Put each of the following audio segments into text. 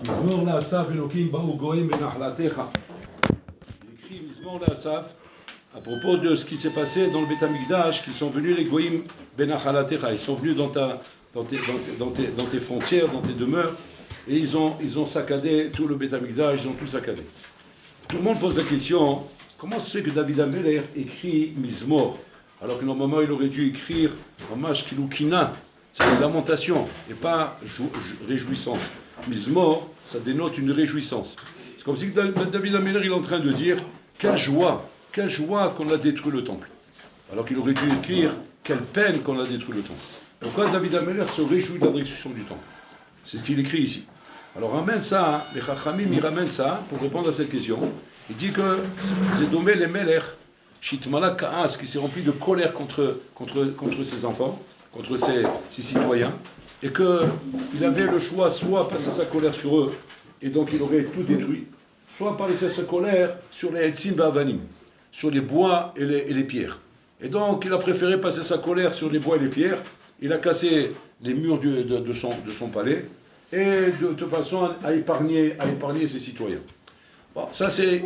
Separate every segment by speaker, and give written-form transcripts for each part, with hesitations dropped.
Speaker 1: Mizmor la'asaf Elokim ba'u goim benachlatecha. Il écrit Mizmor la'asaf à propos de ce qui s'est passé dans le Beth Amikdash, qui sont venus les goïm benachlatecha. Ils sont venus dans tes frontières, dans tes demeures, et ils ont saccadé tout le Beth Amikdash, ils ont tout saccadé. Tout le monde pose la question, comment se fait que David Ameler écrit Mizmor, alors que normalement il aurait dû écrire Mamash Kilukina, c'est une lamentation, et pas réjouissance. Mizmor, ça dénote une réjouissance. C'est comme si David Ameler il est en train de dire, quelle joie qu'on a détruit le temple. Alors qu'il aurait dû écrire, quelle peine qu'on a détruit le temple. Pourquoi David Ameler se réjouit de la destruction du temple? C'est ce qu'il écrit ici. Alors ramène ça, les Chachamim, ils ramènent ça pour répondre à cette question. Il dit que c'est dommé les Melech, Shitmala Kaas, qui s'est rempli de colère contre ses enfants, contre ses citoyens, et qu'il avait le choix, soit passer sa colère sur eux, et donc il aurait tout détruit, soit par laisser sa colère sur les Etzim Va'avanim, sur les bois et les pierres. Et donc il a préféré passer sa colère sur les bois et les pierres, il a cassé les murs de son palais, et de toute façon à épargner ses citoyens. Bon, ça c'est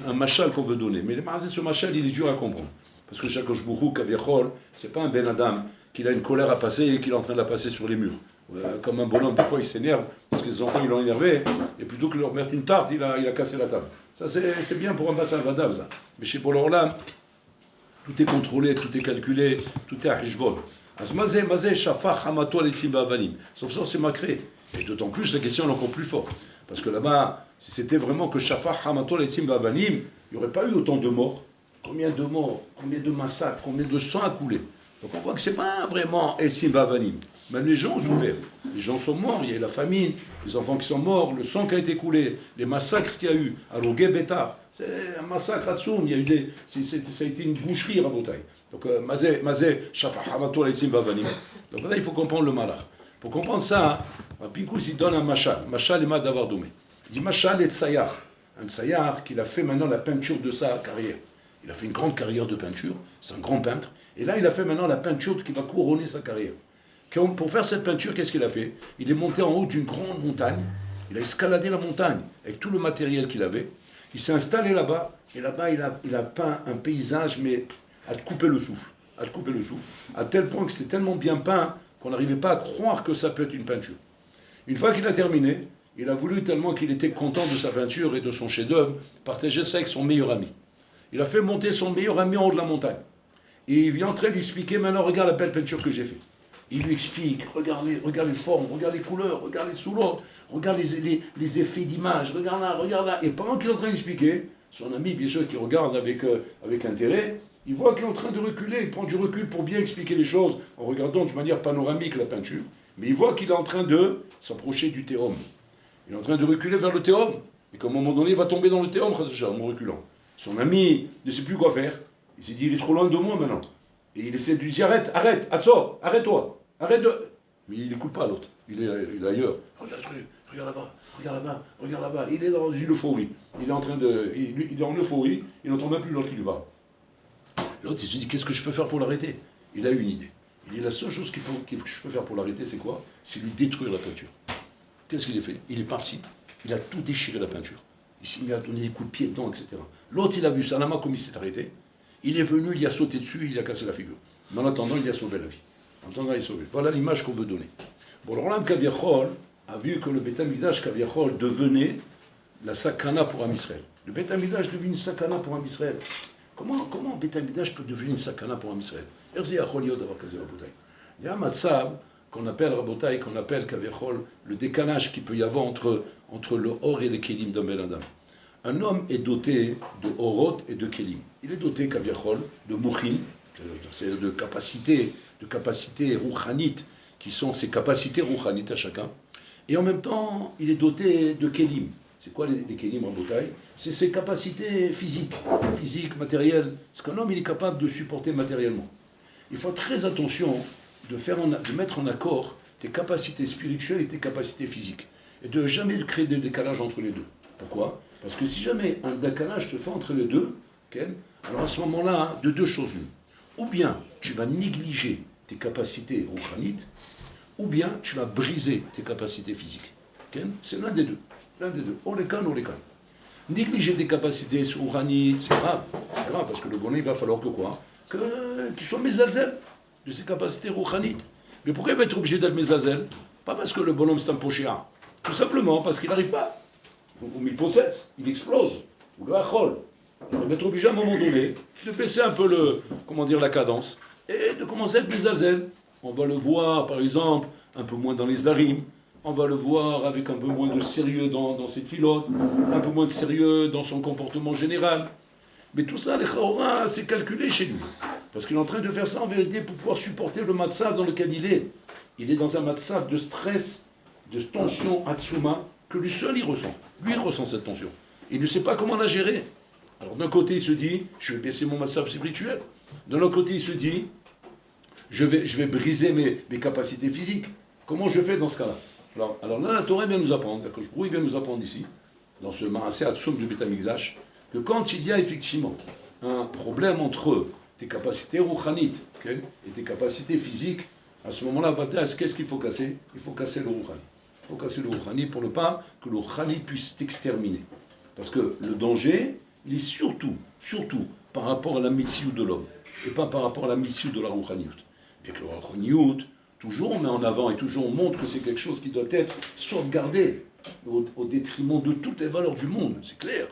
Speaker 1: un machal qu'on veut donner, mais ce machal il est dur à comprendre. Parce que Shakadosh Baruch Hu, Kaviachol, c'est pas un Ben Adam qu'il a une colère à passer et qu'il est en train de la passer sur les murs. Comme un bonhomme, des fois il s'énerve, parce que les enfants ils l'ont énervé, et plutôt que de leur mettre une tarte, il a cassé la table. Ça c'est bien pour un bassin vadab, ça. Mais chez Paul Orlam, tout est contrôlé, tout est calculé, tout est à Hishbon. Sauf ça, c'est macré. Et d'autant plus, la question est encore plus forte. Parce que là-bas, si c'était vraiment que Shafar Hamatol et Simbavanim, il n'y aurait pas eu autant de morts. Combien de morts, combien de massacres, combien de sang a coulé. Donc on voit que ce n'est pas vraiment Esim Vavanim. Même les gens ont souffert. Les gens sont morts, il y a eu la famine, les enfants qui sont morts, le sang qui a été coulé, les massacres qu'il y a eu, à Rogué Beta. C'est un massacre à Tsoum, il y a eu ça a été une boucherie à Rabotaï. Donc, Mazé, Shafar Hamatol et Esim Vavanim. Donc là, il faut comprendre le malach. Pour comprendre ça, Pinkus il donne un machal. Machal est mal d'avoir dommé. Il dit machal est tsayar. Un tsayar qui a fait maintenant la peinture de sa carrière. Il a fait une grande carrière de peinture, c'est un grand peintre. Et là, il a fait maintenant la peinture qui va couronner sa carrière. Pour faire cette peinture, qu'est-ce qu'il a fait? Il est monté en haut d'une grande montagne. Il a escaladé la montagne avec tout le matériel qu'il avait. Il s'est installé là-bas. Et là-bas, il a peint un paysage, mais à te couper le souffle. À te couper le souffle. À tel point que c'était tellement bien peint qu'on n'arrivait pas à croire que ça peut être une peinture. Une fois qu'il a terminé, il a voulu tellement qu'il était content de sa peinture et de son chef-d'œuvre, partager ça avec son meilleur ami. Il a fait monter son meilleur ami en haut de la montagne. Et il vient en train de lui expliquer, maintenant regarde la belle peinture que j'ai faite. Il lui explique, regarde les formes, regarde les couleurs, regarde les sous-lots, regarde les effets d'image, regarde là. Et pendant qu'il est en train d'expliquer, son ami, bien sûr, qui regarde avec intérêt, il voit qu'il est en train de reculer, il prend du recul pour bien expliquer les choses, en regardant de manière panoramique la peinture. Mais il voit qu'il est en train de s'approcher du théum. Il est en train de reculer vers le théum. Et qu'à un moment donné, il va tomber dans le théum, en reculant. Son ami ne sait plus quoi faire. Il s'est dit, il est trop loin de moi maintenant. Et il essaie de lui dire, arrête, sors, arrête-toi, arrête de... Mais il n'écoute pas l'autre. Il est ailleurs. Regarde là-bas. Il est dans une euphorie. Il est en euphorie, il n'entend même plus l'autre qui lui parle. L'autre, il se dit, qu'est-ce que je peux faire pour l'arrêter? Il a une idée. Il dit, la seule chose que je peux faire pour l'arrêter, c'est quoi? C'est lui détruire la peinture. Qu'est-ce qu'il a fait? Il est parti. Il a tout déchiré la peinture. Il s'est mis à donner des coups de pied dedans, etc. L'autre, il a vu ça, là-bas, comme il s'est arrêté. Il est venu, il a sauté dessus, il a cassé la figure. Mais en attendant, il a sauvé la vie. En attendant, il a sauvé. Voilà l'image qu'on veut donner. Bon, alors là, Kaviachol a vu que le Beth Amikdash Kaviachol devenait la sakana pour Am Israël. Le Beth Amikdash devient une sakana pour Am Israël. Comment Beth Amikdash peut devenir une sakana pour Am Israël? Il y a un matzab qu'on appelle Rabotai, qu'on appelle Kaviachol, le décalage qu'il peut y avoir entre le or et les kelim d'un Ben Adam. Un homme est doté de orot et de kelim. Il est doté, Kaviachol, de mouchim, c'est-à-dire de capacités rouchanit, qui sont ses capacités rouchanit à chacun. Et en même temps, il est doté de kelim. C'est quoi les kelim Rabotai? C'est ses capacités physiques, matérielles. Ce qu'un homme il est capable de supporter matériellement. Il faut très attention de mettre en accord tes capacités spirituelles et tes capacités physiques. Et de jamais créer de décalage entre les deux. Pourquoi? Parce que si jamais un décalage se fait entre les deux, alors à ce moment-là, de deux choses l'une. Ou bien tu vas négliger tes capacités rouchanites, ou bien tu vas briser tes capacités physiques. C'est l'un des deux. L'un des deux. On les canne, on les canne. Négliger des capacités souranites, c'est grave. C'est grave parce que le bonnet, il va falloir que quoi? Qu'il soit mésalzel de ses capacités rouchanites. Mais pourquoi il va être obligé d'être mésalzel? Pas parce que le bonhomme c'est un pochéa. Tout simplement parce qu'il n'arrive pas. Ou il possède, il explose. Ou le achol. Il va être obligé à un moment donné de baisser un peu la cadence et de commencer à être mésalzel. On va le voir, par exemple, un peu moins dans les darim. On va le voir avec un peu moins de sérieux dans ses filotes, un peu moins de sérieux dans son comportement général. Mais tout ça, les Chaora, c'est calculé chez lui. Parce qu'il est en train de faire ça en vérité pour pouvoir supporter le matzav dans lequel il est. Il est dans un matzav de stress, de tension atsuma, que lui seul il ressent. Lui, il ressent cette tension. Il ne sait pas comment la gérer. Alors d'un côté, il se dit, je vais baisser mon matzav spirituel. De l'autre côté, il se dit, je vais briser mes capacités physiques. Comment je fais dans ce cas-là? Alors là, la Torah vient nous apprendre, il vient nous apprendre ici, dans ce Maaseh Atsum du Beth Amikdash, que quand il y a effectivement un problème entre tes capacités rouchanites et tes capacités physiques, à ce moment-là, qu'est-ce qu'il faut casser? Il faut casser le rouchani. Il faut casser le rouchani pour ne pas que le rouchani puisse t'exterminer. Parce que le danger, il est surtout par rapport à la mitzvah de l'homme, et pas par rapport à la mitzvah de la rouchaniout. Bien que le rouchaniout, toujours on met en avant et toujours on montre que c'est quelque chose qui doit être sauvegardé au détriment de toutes les valeurs du monde, c'est clair.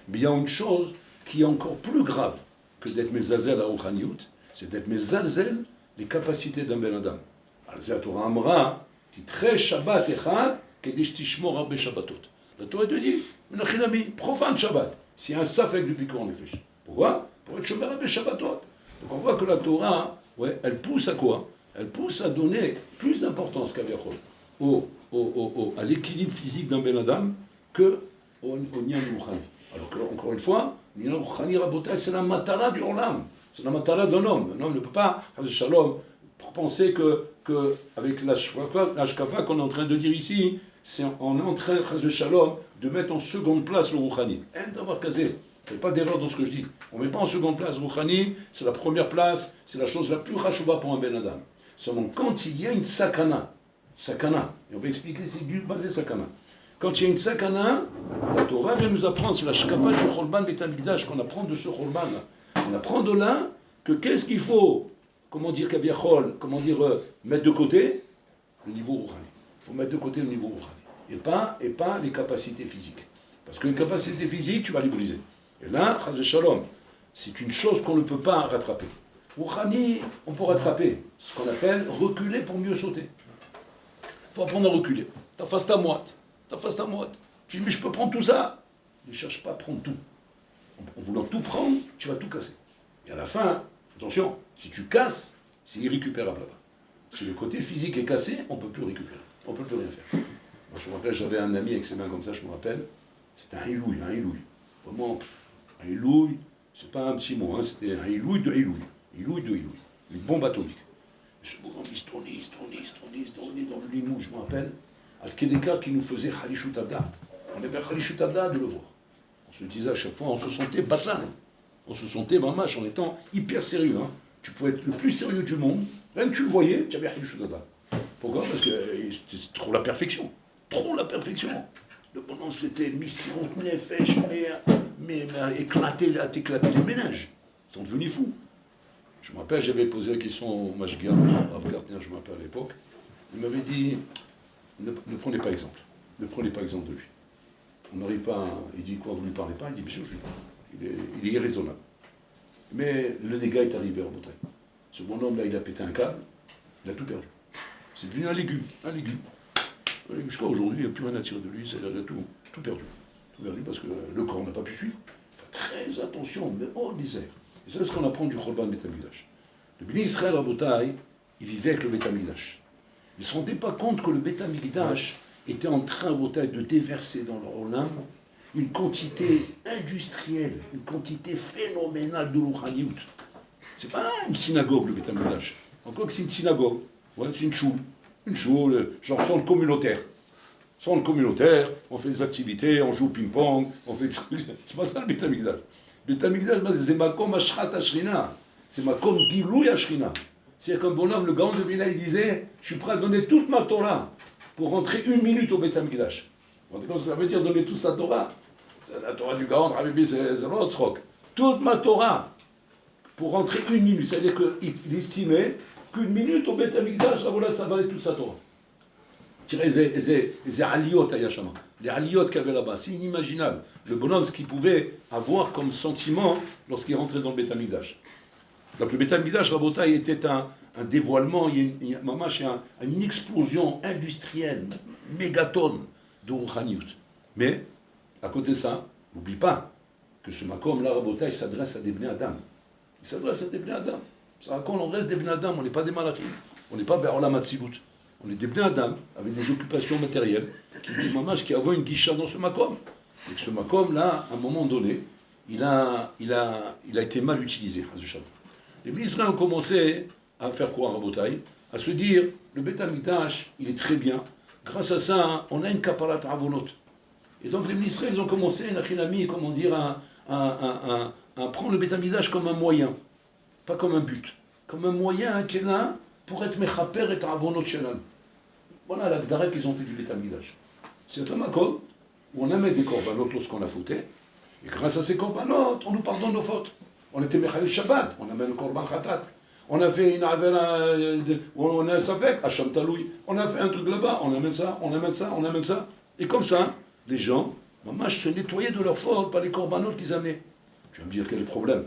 Speaker 1: Mais il y a une chose qui est encore plus grave que d'être mezazel à Rouchaniout, c'est d'être mezazel les capacités d'un ben adam. La Torah Amra, titrei Shabbat echad, kedesh tishmor harbe Shabbatot. La Torah te dit, profane Shabbat, s'il y a un safek du piquant en effet. Pourquoi? Pour être shomer harbe Shabbatot. Donc on voit que la Torah, elle pousse à quoi? Elle pousse à donner plus d'importance qu'Aviachol à l'équilibre physique d'un ben adam que au Nyan Rouchani. Alors que, encore une fois, Nyan Rouchani Rabotai, c'est la matara du Olam. C'est la matara d'un homme. Un homme ne peut pas, Shalom, pour penser que avec l'ashkafa qu'on est en train de dire ici, on est en train, Shalom, de mettre en seconde place le Rouchani. D'avoir casé. Faites pas d'erreur dans ce que je dis. On ne met pas en seconde place Rouchani, c'est la première place, c'est la chose la plus rachouba pour un ben adam. Seulement quand il y a une sakana, et on va expliquer c'est du basé sakana. Quand il y a une sakana, la Torah vient nous apprendre, c'est la shkafa du Chorban Beth Amikdash qu'on apprend de ce Chorban là. On apprend de là que qu'est-ce qu'il faut, mettre de côté le niveau rouchani. Il faut mettre de côté le niveau rouchani. Et pas les capacités physiques. Parce qu'une capacité physique, tu vas les briser. Et là, chas shalom, c'est une chose qu'on ne peut pas rattraper. Rouchani, on peut rattraper. Ce qu'on appelle reculer pour mieux sauter. Il faut apprendre à reculer. T'as face ta moite. Tu dis, mais je peux prendre tout ça. Ne cherche pas à prendre tout. En voulant tout prendre, tu vas tout casser. Et à la fin, attention, si tu casses, c'est irrécupérable là-bas. Si le côté physique est cassé, on ne peut plus récupérer. On ne peut plus rien faire. Moi, je me rappelle, j'avais un ami avec ses mains comme ça, je me rappelle. C'était un ilouï. Vraiment, un ilouï, c'est pas un petit mot, c'était un ilouï de ilouï. Une bombe atomique. Et ce bonhomme, il se tournait dans le limou, je me rappelle. Al-Kedeka qui nous faisait Khalishut Ada. On avait Khalishut Ada de le voir. On se disait à chaque fois, on se sentait batlan. On se sentait mamache en étant hyper sérieux. Tu pouvais être le plus sérieux du monde. Rien que tu le voyais, tu avais Khalishut Ada. Pourquoi? Parce que c'était trop la perfection. Le bonhomme c'était mission nefesh, mais éclater les ménages. Ils sont devenus fous. Je me rappelle, j'avais posé la question au Mashgia, Rav Gartner, je me rappelle à l'époque. Il m'avait dit, ne prenez pas exemple. Ne prenez pas exemple de lui. On n'arrive pas, il dit quoi, vous ne lui parlez pas? Il dit, bien sûr, je lui parle. Il est irraisonnable. Mais le dégât est arrivé en montagne. Ce bonhomme-là, il a pété un câble, il a tout perdu. C'est devenu un légume. Je crois aujourd'hui, il n'y a plus rien à tirer de lui, il a tout perdu. Tout perdu parce que le corps n'a pas pu suivre. Faites très attention, mais oh misère. Et c'est ce qu'on apprend du Chorban Beth Amikdash. Le Bnei Israël Rabotai, il vivait avec le Beth Amikdash. Ils ne se rendaient pas compte que le Beth Amikdash était en train de déverser dans leur olam une quantité industrielle, une quantité phénoménale de l'Ouchaniout. C'est pas une synagogue, le Beth Amikdash. Encore que c'est une synagogue, c'est une choule, genre centre communautaire. Centre communautaire, on fait des activités, on joue au ping-pong, on fait des trucs. C'est pas ça le Beth Amikdash. Beth Amikdash, c'est makom ashrat ashrina. C'est makom gilouy ashrina. C'est-à-dire qu'un bonhomme, le Gaon de Vilna, il disait, je suis prêt à donner toute ma Torah. pour rentrer 1 minute au Beth Amikdash. Vous comprenez ce que ça veut dire donner toute sa Torah? C'est la Torah du Gaon, Habibi, c'est l'autre rock. Toute ma Torah pour rentrer 1 minute. C'est-à-dire qu'il estimait qu'1 minute au Beth Amikdash, voilà, ça valait toute sa Torah. Tirez les aliyot à Yashama. Les aliyot qu'il y avait là-bas, c'est inimaginable. Le bonhomme, ce qu'il pouvait avoir comme sentiment lorsqu'il rentrait dans le Beth Amikdash. Donc le Beth Amikdash, Rabotai, était un dévoilement, il y a une explosion industrielle, mégatonne de Rouhaniyut. Mais, à côté de ça, n'oublie pas que ce makom là, Rabotai, s'adresse à des Bnei Adam. Il s'adresse à des Bnei Adam. Ça raconte, on reste des Bnei Adam, on n'est pas des malachim, on n'est pas Be'olam Hatzilut. On est des Bnei Adam avec des occupations matérielles qui avaient une guicha dans ce makom. Et que ce makom là, à un moment donné, il a été mal utilisé. Les Israéliens ont commencé à faire quoi, Rabotai? À se dire, le Beth Amikdash, il est très bien. Grâce à ça, on a une kaparat avonot. Et donc les Israéliens, ils ont commencé, comment dire, à prendre le Beth Amikdash comme un moyen, pas comme un but, comme un moyen qui est là pour être mechaper et avonot shelan. Voilà la gdara qu'ils ont fait du Beth Amikdash. C'est un makom où on amène des korbanot lorsqu'on a fauté, et grâce à ces korbanot, on nous pardonne nos fautes. On était Mechayel Shabbat, on amène le korban khatat. On a fait une avera, on a un safek, Hacham Taloui. On a fait un truc là-bas, on amène ça, on amène ça, on amène ça. Et comme ça, les gens, mamash, se nettoyaient de leurs fautes par les korbanot qu'ils amenaient. Tu vas me dire quel est le problème?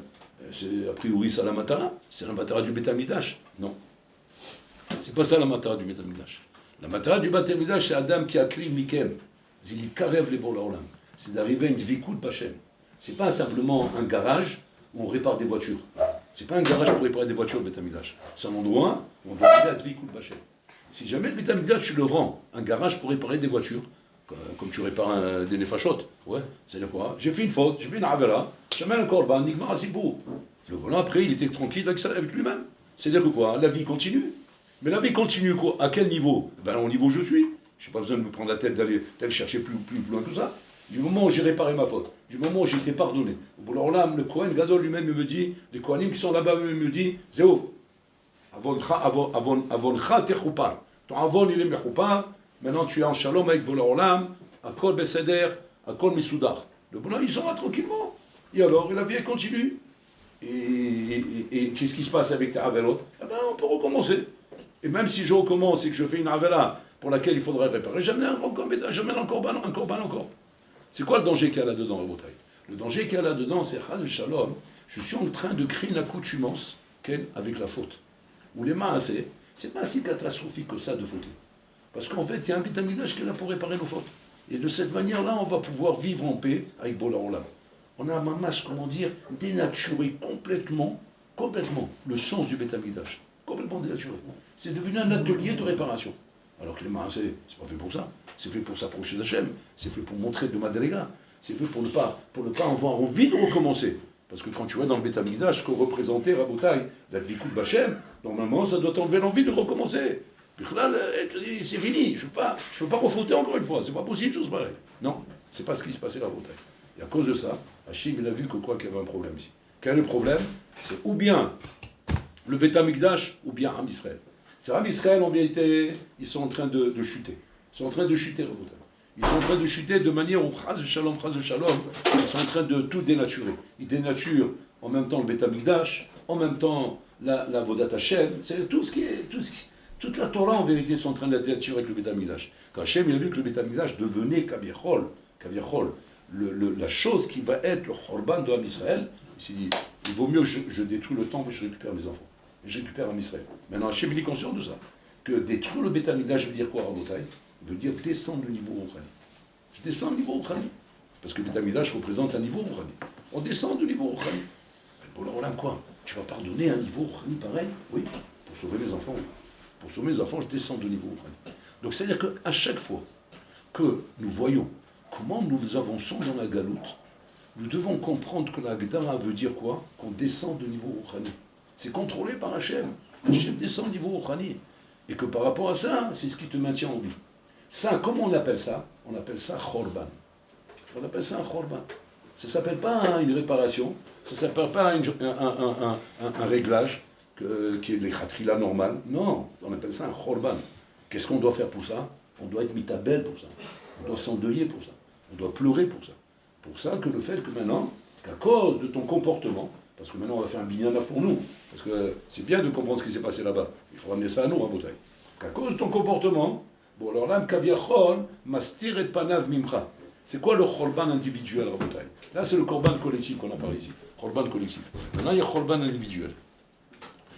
Speaker 1: C'est a priori ça la matara, c'est la matara du Beth Amikdash. Non. C'est pas ça la matara du Beth Amikdash. La matara du Beth Amikdash, c'est Adam qui a crié Mikem. Il karev les bola olam. C'est d'arriver à une dvikout b'Hashem. C'est pas simplement un garage où on répare des voitures. C'est pas un garage pour réparer des voitures, le Beth Amikdash. C'est un endroit où on doit arriver à dvikout b'Hashem. Si jamais le Beth Amikdash, tu le rends un garage pour réparer des voitures, comme tu répares des nefashot, ouais, c'est-à-dire quoi? J'ai fait une faute, j'ai fait une avera, j'amène un korban, nigmar asibou. Le voilà, après, il était tranquille avec lui-même. C'est-à-dire que quoi? La vie continue. Mais la vie continue quoi? À quel niveau? Ben, au niveau où je suis. Je n'ai pas besoin de me prendre la tête d'aller chercher plus loin que ça. Du moment où j'ai réparé ma faute, du moment où j'ai été pardonné. Alors là, le Kohen Gadol lui-même me dit, les Kohanim qui sont là-bas me disent, Zéo, avoncha techupar. Ton avon il est mechupar, maintenant tu es en shalom avec Bola Olam, akol beseder, akol misudar. Le Bola, ils sont là tranquillement. Et alors, la vie continue. Et qu'est-ce qui se passe avec ta averot? Eh ben, on peut recommencer. Et même si je recommence et que je fais une avera pour laquelle il faudrait réparer, j'amène un korban encore. C'est quoi le danger qu'il y a là-dedans, Rabotai? Le danger qu'il y a là-dedans, c'est Chaz et Shalom, je suis en train de créer une accoutumance avec la faute. Ou les maasés, c'est pas si catastrophique que ça de fauter. Parce qu'en fait, il y a un Beth Amikdash qui est là pour réparer nos fautes. Et de cette manière-là, on va pouvoir vivre en paix avec Bola Olam. On a un mamash, comment dire, dénaturé complètement le sens du Beth Amikdash. Complètement dénaturé. C'est devenu un atelier de réparation. Alors que les maasés, c'est pas fait pour ça. C'est fait pour s'approcher d'Hachem. C'est fait pour montrer de Madrega. C'est fait pour ne pas avoir envie de recommencer. Parce que quand tu vois dans le Beth Amikdash, que représentait Rabotai, la Dvikout Bachem, normalement ça doit t'enlever l'envie de recommencer. Puis là, c'est fini. Je ne peux pas refauter encore une fois. C'est pas possible, chose pareille. Non, c'est pas ce qui se passait là, Rabotai. Et à cause de ça, Hachim, il a vu que quoi qu'il y avait un problème ici. Quel est le problème? C'est ou bien le Beth Amikdash, ou bien Am Israël. C'est Am Israël, en vérité, ils sont en train de chuter. Ils sont en train de chuter, Rabotai. Ils sont en train de chuter de manière où, chaz shalom, ils sont en train de tout dénaturer. Ils dénaturent en même temps le Beth Amikdash, en même temps la Vodat Hashem. C'est toute la Torah, en vérité, sont en train de la dénaturer avec le Beth Amikdash. Quand Hashem, il a vu que le Beth Amikdash devenait Kaviachol, la chose qui va être le Chorban de Am Israël, il s'est dit, il vaut mieux je détruis le temple et je récupère mes enfants. Et je récupère Am Israël. Maintenant, Hashem, il est conscient de ça. Que détruire le Beth Amikdash veut dire quoi, Rabotai? Veut dire descendre le niveau Rouhani. Je descends le niveau Rouhani. Parce que le Beth Amikdash représente un niveau Rouhani. On descend du niveau Rouhani. Pour l'Olam, quoi? Tu vas pardonner un niveau Rouhani pareil? Oui. Pour sauver mes enfants, oui. Pour sauver mes enfants, je descends de niveau Rouhani. Donc c'est-à-dire qu'à chaque fois que nous voyons comment nous avançons dans la galoute, nous devons comprendre que la Gdara veut dire quoi? Qu'on descend de niveau Rouhani. C'est contrôlé par Hachem. Hachem descend de niveau Rouhani. Et que par rapport à ça, c'est ce qui te maintient en vie. Ça, comment on appelle ça? On appelle ça Chorban. On appelle ça un Chorban. Ça ne s'appelle pas une réparation, ça ne s'appelle pas un réglage qui est les khatrila normal. Non, on appelle ça un Chorban. Qu'est-ce qu'on doit faire pour ça? On doit être mitabel pour ça. On doit s'endeuiller pour ça. On doit pleurer pour ça. Pour ça que le fait que maintenant, qu'à cause de ton comportement, parce que maintenant on va faire un binyanaf pour nous, parce que c'est bien de comprendre ce qui s'est passé là-bas, il faut ramener ça à nous, à Botaï. Qu'à cause de ton comportement, bon alors là, kaviachol, mastir et panav mimcha. C'est quoi le chorban individuel, Rabotai? Là, c'est le korban collectif qu'on a parlé ici. Chorban collectif. Maintenant, il y a chorban individuel.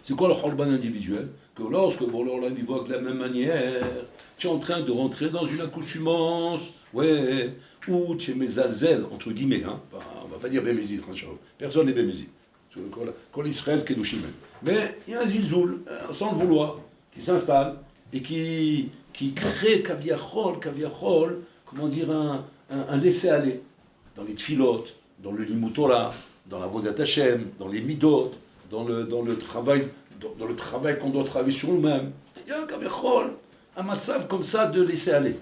Speaker 1: C'est quoi le chorban individuel? Que lorsque, bon, alors là, il voit que de la même manière, tu es en train de rentrer dans une accoutumance, ouais, ou tu es mezalzel, entre guillemets, hein. On va pas dire bémézid, personne n'est bémézid. Kol Israël, kedushim. Mais il y a un zilzoul, sans le vouloir, qui s'installe et qui crée kaviachol, comment dire, un laisser-aller dans les tfilotes, dans le limut Torah, dans la vodat Hashem, dans les midot, dans le travail qu'on doit travailler sur nous-mêmes. Il y a kaviachol, un matzav comme ça de laisser aller.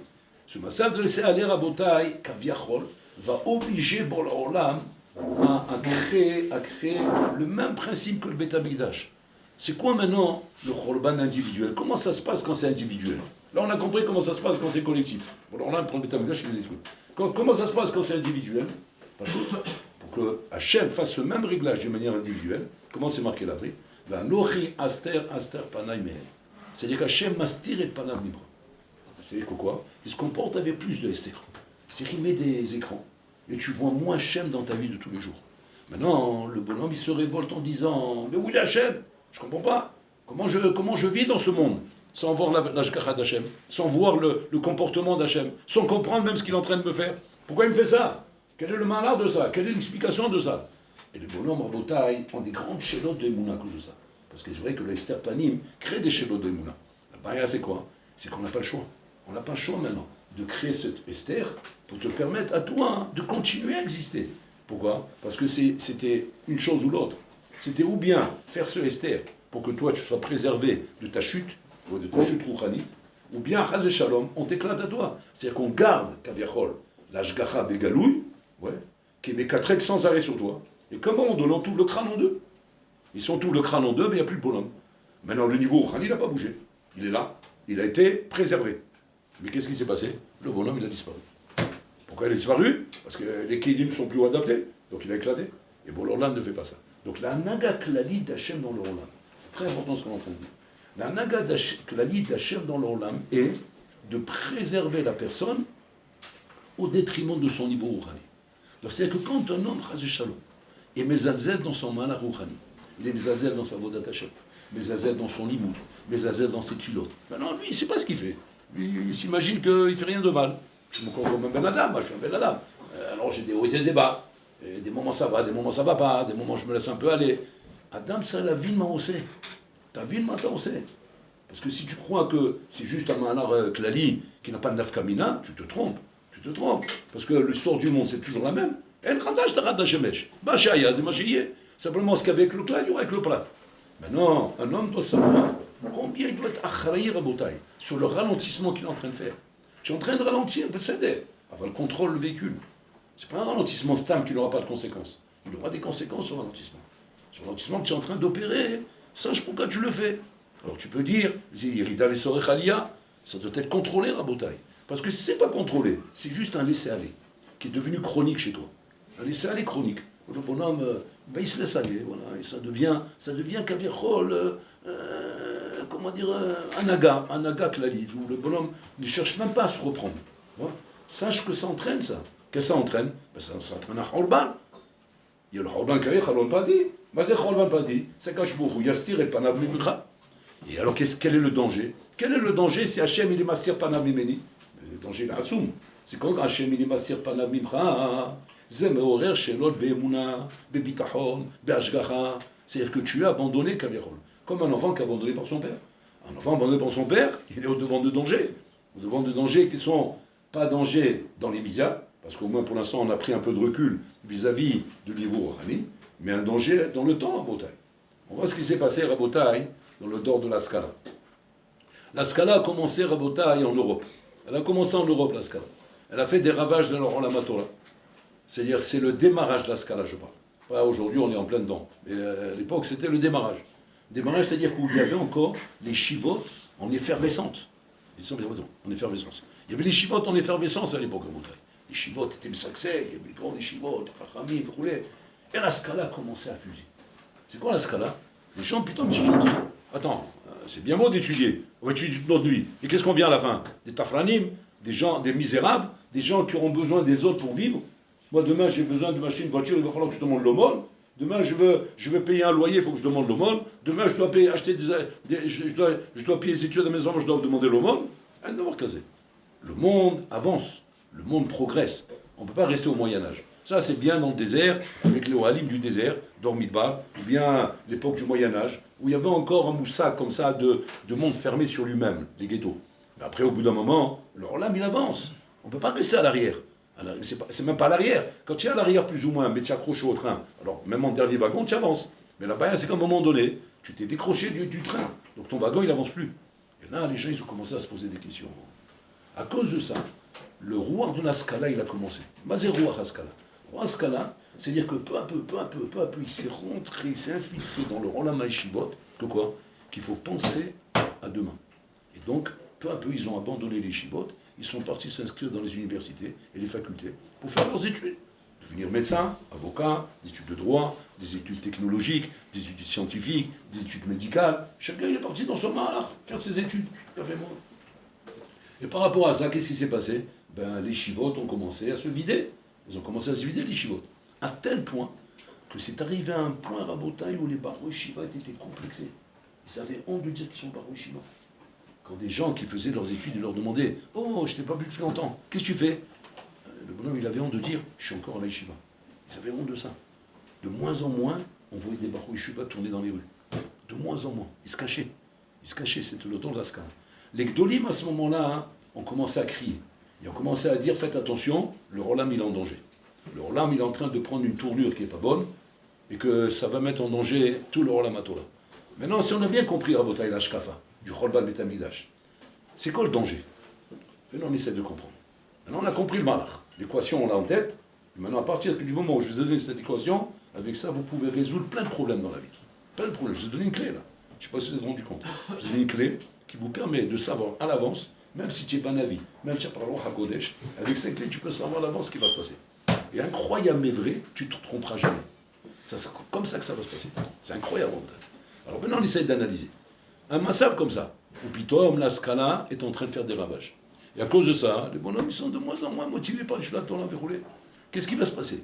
Speaker 1: Ce matzav de laisser aller, Rabotai, kaviachol, va obliger Bor Olam à créer le même principe que le Beit HaMikdash. C'est quoi maintenant le chorban individuel? Comment ça se passe quand c'est individuel? Là, on a compris comment ça se passe quand c'est collectif. Bon, alors là, pour le Beit HaMikdash, il y a des trucs. Comment ça se passe quand c'est individuel? Pour que Hachem fasse ce même réglage d'une manière individuelle, comment c'est marqué là-bas? C'est-à-dire qu'Hachem mastir et panav mibra. C'est-à-dire que quoi? Il se comporte avec plus de Esther. C'est qu'il met des écrans. Et tu vois moins Hachem dans ta vie de tous les jours. Maintenant, le bonhomme, il se révolte en disant, mais où est Hachem? Je ne comprends pas. Comment je vis dans ce monde sans voir l'ashgacha d'Hachem, sans voir le comportement d'Hachem, sans comprendre même ce qu'il est en train de me faire? Pourquoi il me fait ça? Quel est le malheur de ça? Quelle est l'explication de ça? Et les bonhommes en Botaï ont des grandes chélotes de Emouna à cause de ça. Parce que c'est vrai que l'Esther Panim crée des chélotes de Emouna. La barrière, c'est quoi? C'est qu'on n'a pas le choix. On n'a pas le choix maintenant de créer cette Esther pour te permettre à toi de continuer à exister. Pourquoi? Parce que c'était une chose ou l'autre. C'était ou bien faire ce Esther pour que toi tu sois préservé de ta chute, ou de ta chute rouchanite, ou bien, Chaz ve Shalom, on t'éclate à toi. C'est-à-dire qu'on garde, Kaviachol, l'Ashgacha Begalouï, ouais, qui est Mekatrek sans arrêt sur toi. Et comment on donne? On t'ouvre le crâne en deux. Et si on t'ouvre le crâne en deux, il n'y a plus de bonhomme. Maintenant, le niveau rouchani, il n'a pas bougé. Il est là. Il a été préservé. Mais qu'est-ce qui s'est passé? Le bonhomme, il a disparu. Pourquoi il a disparu? Parce que les kélim ne sont plus adaptés. Donc il a éclaté. Et bon, l'Olam ne fait pas ça. Donc la naga klali d'Hachem dans l'Olam, c'est très important ce qu'on est en train de dire. La naga klali d'Hachem dans l'Olam est de préserver la personne au détriment de son niveau rouchani. Donc c'est-à-dire que quand un homme, Chaz Shalom, est mezalzel dans son malach rouchani, il est mezalzel dans sa vodat Hashem, mezalzel dans son limud, mezalzel dans ses filotes. Maintenant, lui, il ne sait pas ce qu'il fait. Lui, il s'imagine qu'il ne fait rien de mal. Je me conforme un ben adam, moi je suis un ben adam. Alors j'ai des hauts et des bas. Et des moments ça va, des moments ça va pas, des moments je me laisse un peu aller. Adam, ça la ville m'a haussé. Ta ville m'a haussé. Parce que si tu crois que c'est juste un manar klali qui n'a pas de nafkamina, tu te trompes. Tu te trompes. Parce que l'histoire du monde, c'est toujours la même. El Khadash Tarad Hashemesh. Bachaya, c'est Machiye. Simplement ce qu'avec le klali, il y aura avec le plat. Maintenant, un homme doit savoir combien il doit être achraïr à Botaï sur le ralentissement qu'il est en train de faire. Tu es en train de ralentir, peut céder. Avoir le contrôle le véhicule. C'est pas un ralentissement stable qui n'aura pas de conséquences. Il aura des conséquences sur le ralentissement. Sur le ralentissement que tu es en train d'opérer, sache pourquoi tu le fais. Alors tu peux dire, Zirida Vesorechalia, ça doit être contrôlé à Botaï. Parce que si c'est pas contrôlé, c'est juste un laisser-aller qui est devenu chronique chez toi. Un laisser-aller chronique. Le bonhomme, ben, il se laisse aller, voilà, et ça devient kaviachol, comment dire, un naga klali, où le bonhomme ne cherche même pas à se reprendre. Voilà. Sache que ça entraîne ça. Qu'est-ce que ça entraîne? Ben, ça entraîne un chorban. Il y a le chorban klali, chorban padi. Mais c'est chorban padi, c'est kashbourou, yastir et panav mimcha. Et alors quel est le danger? Quel est le danger si Hachem il est mastir panav mimeni? Le danger il est assoum. C'est quand Hachem il est mastir panav mimcha. C'est-à-dire que tu as abandonné Kaviachol, comme un enfant qui est abandonné par son père. Un enfant abandonné par son père, il est au-devant de dangers. Au-devant de dangers qui ne sont pas dangers dans les médias, parce qu'au moins pour l'instant on a pris un peu de recul vis-à-vis du niveau Rani, mais un danger dans le temps à Botaï. On voit ce qui s'est passé à Botaï dans le dehors de la Scala. La Scala a commencé à Botaï en Europe. Elle a commencé en Europe, la Scala. Elle a fait des ravages dans leur Torah. C'est-à-dire, c'est le démarrage de la Scala, je parle. Pas aujourd'hui, on est en plein dedans. Mais à l'époque, c'était le démarrage. Démarrage, c'est-à-dire qu'il y avait encore les chivotes en effervescence. En effervescence. Il y avait les chivotes en effervescence à l'époque, Rabotai. Les chivotes étaient Messaksek, il y avait les grands chivotes, Chachamim, Vroulé. Et la Scala a commencé à fuser. C'est quoi la Scala? Les gens, putain, ils se sont dit, attends, c'est bien beau d'étudier, on va étudier toute notre nuit. Et qu'est-ce qu'on vient à la fin? Des tafranim, des gens, des misérables, des gens qui auront besoin des autres pour vivre. Moi, demain, j'ai besoin de m'acheter une voiture, il va falloir que je demande l'aumône. Demain, je veux payer un loyer, il faut que je demande l'aumône. Demain, je dois payer, je dois payer les études à mes enfants, je dois demander l'aumône. Un devoir casé. Le monde avance, le monde progresse. On ne peut pas rester au Moyen-Âge. Ça, c'est bien dans le désert, avec les Ohalim du désert, d'Ormidbar, ou bien l'époque du Moyen-Âge, où il y avait encore un moussac comme ça de monde fermé sur lui-même, les ghettos. Mais après, au bout d'un moment, le Olam, il avance. On ne peut pas rester à l'arrière. C'est même pas à l'arrière. Quand tu es à l'arrière, plus ou moins, mais tu es accroché au train, alors même en dernier wagon, tu avances. Mais là-bas, c'est qu'à un moment donné, tu t'es décroché du train. Donc ton wagon, il n'avance plus. Et là, les gens, ils ont commencé à se poser des questions. À cause de ça, le roi de la Scala, il a commencé. Mazé roi Haskala. Roi Haskala, c'est-à-dire que peu à peu, il s'est rentré, il s'est infiltré dans le Olam HaYeshivot, que quoi? Qu'il faut penser à demain. Et donc, peu à peu, ils ont abandonné les Shivot, ils sont partis s'inscrire dans les universités et les facultés pour faire leurs études. Devenir médecin, avocat, des études de droit, des études technologiques, des études scientifiques, des études médicales. Chacun il est parti dans son mahalach, faire ses études. Et par rapport à ça, qu'est-ce qui s'est passé? Les Shivot ont commencé à se vider. Ils ont commencé à se vider, les Shivot. À tel point que c'est arrivé à un point, Rabotai, où les Baruch Shiva étaient complexés. Ils avaient honte de dire qu'ils sont Baruch Shiva. Quand des gens qui faisaient leurs études, ils leur demandaient « Oh, je t'ai pas vu depuis longtemps, qu'est-ce que tu fais ?» Le bonhomme, il avait honte de dire « Je suis encore à la Yeshiva ». Ils avaient honte de ça. De moins en moins, on voyait des Baruch Yeshiva tourner dans les rues. De moins en moins. Ils se cachaient. Ils se cachaient, c'était le temps de la Skala. Les Gdolim, à ce moment-là, ont commencé à crier. Ils ont commencé à dire « Faites attention, le Olam, il est en danger. Le Olam, il est en train de prendre une tournure qui n'est pas bonne et que ça va mettre en danger tout le Olam Atola. » Maintenant, si on a bien compris, Rabotai, la Shkafa, du Cholbal Betamidash, c'est quoi le danger? Maintenant, on essaie de comprendre. Maintenant, on a compris le malach. L'équation, on l'a en tête. Et maintenant, à partir du moment où je vous ai donné cette équation, avec ça, vous pouvez résoudre plein de problèmes dans la vie. Plein de problèmes. Je vous ai donné une clé, là. Je ne sais pas si vous vous êtes rendu compte. Je vous ai donné une clé qui vous permet de savoir à l'avance, même si tu n'es pas navi, même si tu n'as pas le roi HaKodesh, avec cette clé, tu peux savoir à l'avance ce qui va se passer. Et incroyable mais vrai, tu ne te tromperas jamais. C'est comme ça que ça va se passer. C'est incroyable. Alors maintenant, on essaie d'analyser. Un massav comme ça, où Pitom, la Scala, est en train de faire des ravages. Et à cause de ça, les bonhommes, ils sont de moins en moins motivés par le Shulat Torah verroulé. Qu'est-ce qui va se passer?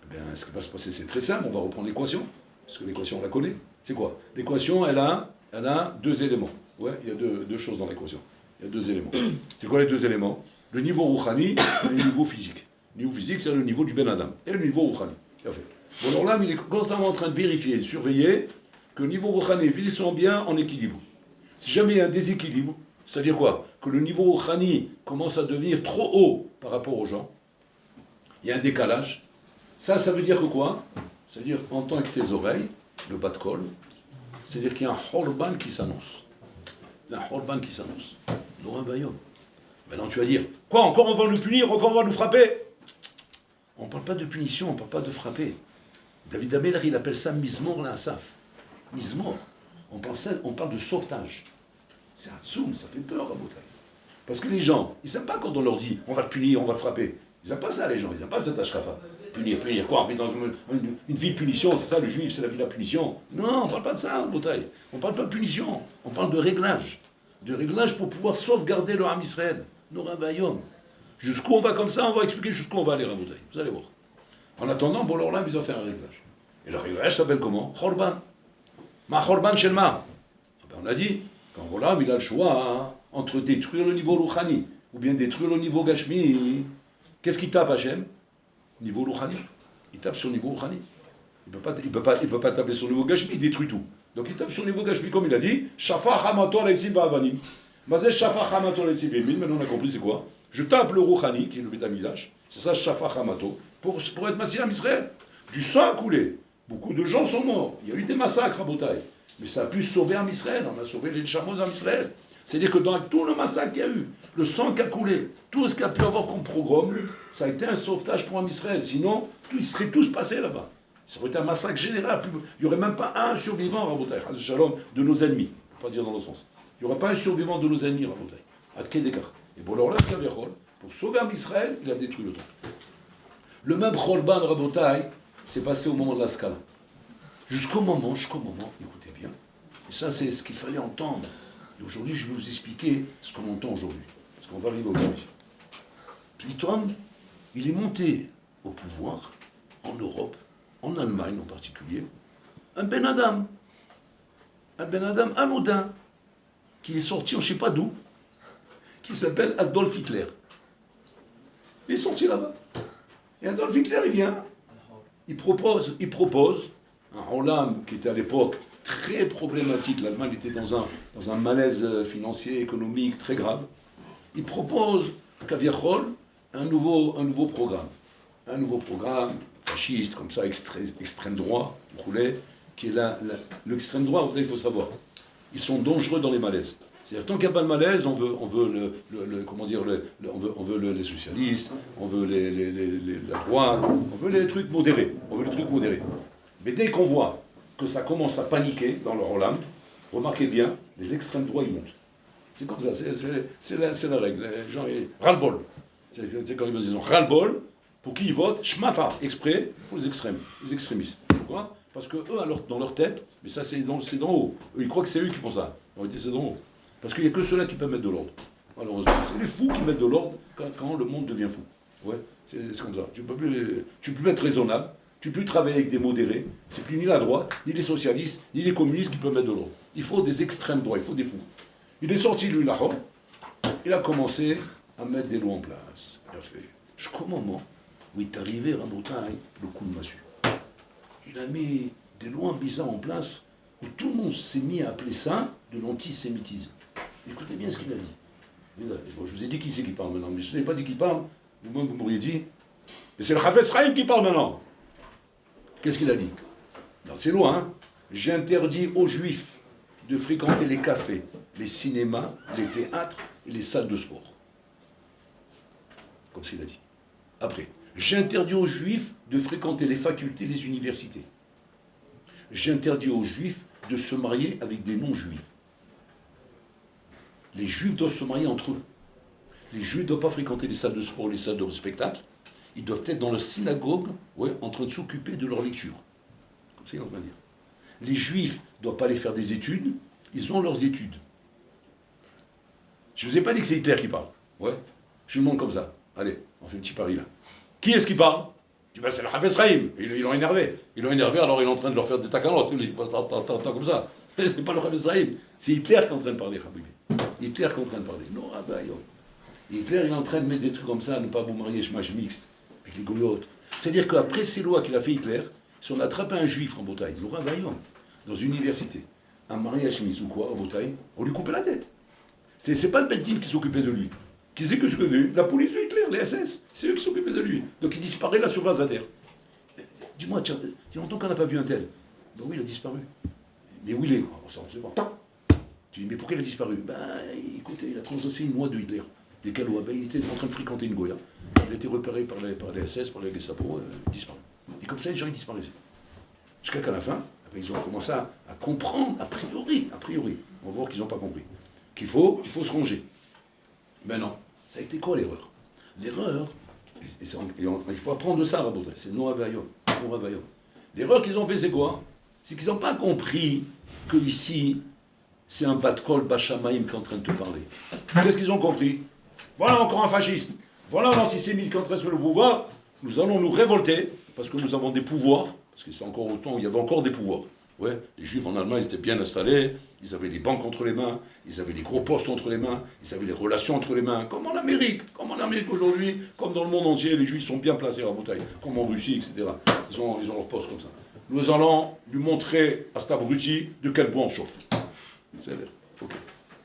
Speaker 1: Eh bien, ce qui va se passer, c'est très simple. On va reprendre l'équation. Parce que l'équation, on la connaît. C'est quoi? L'équation, elle a deux éléments. Ouais, il y a deux choses dans l'équation. Il y a deux éléments. C'est quoi les deux éléments? Le niveau Rouhani et le niveau physique. Le niveau physique, c'est le niveau du Ben Adam. Et le niveau Rouhani. Bon, alors là, il est constamment en train de vérifier, de surveiller que le niveau Rouhani et physique sont bien en équilibre. Si jamais il y a un déséquilibre, c'est-à-dire quoi? Que le niveau Rouhani commence à devenir trop haut par rapport aux gens, il y a un décalage. Ça veut dire que quoi? C'est-à-dire, entends avec tes oreilles, le bas de col, c'est-à-dire qu'il y a un Horban qui s'annonce. Il y a un Horban qui s'annonce. Nora Bayom. Maintenant tu vas dire, quoi, encore on va nous punir, encore on va nous frapper? On ne parle pas de punition, on ne parle pas de frapper. David Ameller, il appelle ça Mizmor la Asaf. Mizmor. On parle de sauvetage. C'est un zoom, ça fait peur à Boutaï. Parce que les gens, ils n'aiment pas quand on leur dit on va te punir, on va te frapper. Ils n'aiment pas ça, les gens, ils n'aiment pas cette ashkafa. Punir, quoi? On vit dans une vie de punition, c'est ça, le juif, c'est la vie de la punition. Non, on ne parle pas de ça, Boutaï. On ne parle pas de punition, on parle de réglage. De réglage pour pouvoir sauvegarder le Ham Israël, nos Rabayom. Jusqu'où on va comme ça, on va expliquer jusqu'où on va aller à Boutaï. Vous allez voir. En attendant, bon, alors là, il doit faire un réglage. Et le réglage s'appelle comment? Khorban. Ma Khorban Shelma. On a dit, quand voilà, il a le choix entre détruire le niveau Rouhani ou bien détruire le niveau Gashmi. Qu'est-ce qu'il tape, Hachem? Niveau Rouhani. Il tape sur le niveau Rouhani. Il ne peut pas taper sur le niveau Gashmi, il détruit tout. Donc il tape sur le niveau Gashmi, comme il a dit, Shafa Hamato Lesim Vavanim. Mazé Shafa Hamato Lesim Vavanim. Maintenant on a compris c'est quoi? Je tape le Rouhani, qui est le Betamidash, c'est ça Shafa Hamato, pour être Massir Israël. Du sang a coulé. Beaucoup de gens sont morts. Il y a eu des massacres à Botaï. Mais ça a pu sauver Am Israël. On a sauvé les chameaux d'Am Israël. C'est-à-dire que dans tout le massacre qu'il y a eu, le sang qui a coulé, tout ce qu'il y a pu avoir comme programme, ça a été un sauvetage pour Am Israël. Sinon, ils seraient tous passés là-bas. Ça aurait été un massacre général. Il n'y aurait même pas un survivant à Botaï, de nos ennemis. Pas dire dans le sens. Il n'y aurait pas un survivant de nos ennemis à Botaï. À Kedekar. Et pour leur pour sauver un Israël, il a détruit le temple. Le même Cholban Rabotai s'est passé au moment de la Scala. Jusqu'au moment, écoutez bien, et ça c'est ce qu'il fallait entendre. Et aujourd'hui, je vais vous expliquer ce qu'on entend aujourd'hui. Parce qu'on va arriver aujourd'hui. Pliton, il est monté au pouvoir, en Europe, en Allemagne en particulier, un Ben Adam anodin, qui est sorti, on ne sait pas d'où, qui s'appelle Adolf Hitler. Il est sorti là-bas. Et Adolf Hitler, il vient, il propose un Olam qui était à l'époque très problématique. L'Allemagne était dans un malaise financier, économique très grave. Il propose, Kaviachol, un nouveau programme. Un nouveau programme fasciste, comme ça, extrême droit, qui est l'extrême droit, il faut savoir. Ils sont dangereux dans les malaises. C'est-à-dire, tant qu'il n'y a pas de malaise, on veut les socialistes, on veut la droite, on veut les trucs modérés. Mais dès qu'on voit que ça commence à paniquer dans leur Olam, remarquez bien, les extrêmes droits, ils montent. C'est comme ça, c'est la règle. Les gens, ras-le-bol. C'est quand ils disent ras-le-bol, pour qui ils votent, shmata, exprès, pour les extrêmes, les extrémistes. Pourquoi? Parce que eux, dans leur tête, mais ça c'est d'en haut, eux, ils croient que c'est eux qui font ça. En réalité, c'est d'en haut. Parce qu'il n'y a que ceux-là qui peuvent mettre de l'ordre. Malheureusement, c'est les fous qui mettent de l'ordre quand le monde devient fou. Ouais, c'est comme ça. Tu peux plus être raisonnable, tu peux plus travailler avec des modérés. C'est plus ni la droite, ni les socialistes, ni les communistes qui peuvent mettre de l'ordre. Il faut des extrêmes droits, il faut des fous. Il est sorti, lui, là-haut, il a commencé à mettre des lois en place. Il a fait, jusqu'au moment où il est arrivé à Bretagne, le coup de massue. Il a mis des lois bizarres en place où tout le monde s'est mis à appeler ça de l'antisémitisme. Écoutez bien ce qu'il a dit. Bon, je vous ai dit qui c'est qui parle maintenant, mais je ne vous ai pas dit qui parle, vous-même vous m'auriez dit, mais c'est le Chafetz Chaim qui parle maintenant. Qu'est-ce qu'il a dit? Dans ses lois, hein, j'interdis aux Juifs de fréquenter les cafés, les cinémas, les théâtres et les salles de sport. Comme s'il a dit. Après, j'interdis aux Juifs de fréquenter les facultés, les universités. J'interdis aux Juifs de se marier avec des non-Juifs. Les Juifs doivent se marier entre eux. Les Juifs ne doivent pas fréquenter les salles de sport, les salles de spectacle. Ils doivent être dans la synagogue, ouais, en train de s'occuper de leur lecture. Comme ça, on va dire. Les Juifs ne doivent pas aller faire des études, ils ont leurs études. Je ne vous ai pas dit que c'est Hitler qui parle. Ouais. Je vous montre comme ça. Allez, on fait un petit pari là. Qui est-ce qui parle? Ben, c'est le Chafetz Chaim. Ils l'ont énervé. Alors il est en train de leur faire des tacarotes. Il dit, comme ça. C'est pas le Chafetz Chaim. C'est Hitler qui est en train de parler, Habibi. Hitler qui est en train de parler. Non, ah ben, Hitler il est en train de mettre des trucs comme ça, ne pas vous marier, chômage mixte, avec les goyotes. C'est-à-dire qu'après ces lois qu'il a fait Hitler, si on attrape un juif en Bretagne, dans une université, un mariage mixte ou quoi, en Bretagne, on lui coupait la tête. C'est pas le Bedin qui s'occupait de lui. Qui c'est que ce que la police de Hitler, les SS, c'est eux qui s'occupaient de lui. Donc il disparaît là sur la terre. Dis-moi, tiens, il y a longtemps qu'on n'a pas vu un tel. Ben oui, il a disparu. Mais où il est? On sait pas. Tu dis, mais pourquoi il a disparu? Ben écoutez, il a transgressé une loi de Hitler. Lesquelles il était en train de fréquenter une Goya. Il a été repéré par les SS, par les Gestapo, il disparu. Et comme ça, les gens ils disparaissaient. Jusqu'à qu'à la fin, ils ont commencé à comprendre, a priori, on va voir qu'ils n'ont pas compris, qu'il faut se ranger. Ben non, ça a été quoi l'erreur? L'erreur, il faut apprendre de ça, Rabotai, c'est Noah Vayom. L'erreur qu'ils ont fait, c'est quoi? C'est qu'ils n'ont pas compris que ici, c'est un Bat-Kol Bachamaïm qui est en train de te parler. Qu'est-ce qu'ils ont compris? Voilà encore un fasciste. Voilà un antisémite qui est en train de se le pouvoir. Nous allons nous révolter parce que nous avons des pouvoirs. Parce que c'est encore au temps où il y avait encore des pouvoirs. Ouais, les Juifs en Allemagne, ils étaient bien installés. Ils avaient les banques entre les mains. Ils avaient les gros postes entre les mains. Ils avaient les relations entre les mains. Comme en Amérique. Comme en Amérique aujourd'hui. Comme dans le monde entier, les Juifs sont bien placés à la bouteille. Comme en Russie, etc. Ils ont leurs postes comme ça. Nous allons lui montrer à cet abruti de quel bois on chauffe. C'est-à-dire, ok,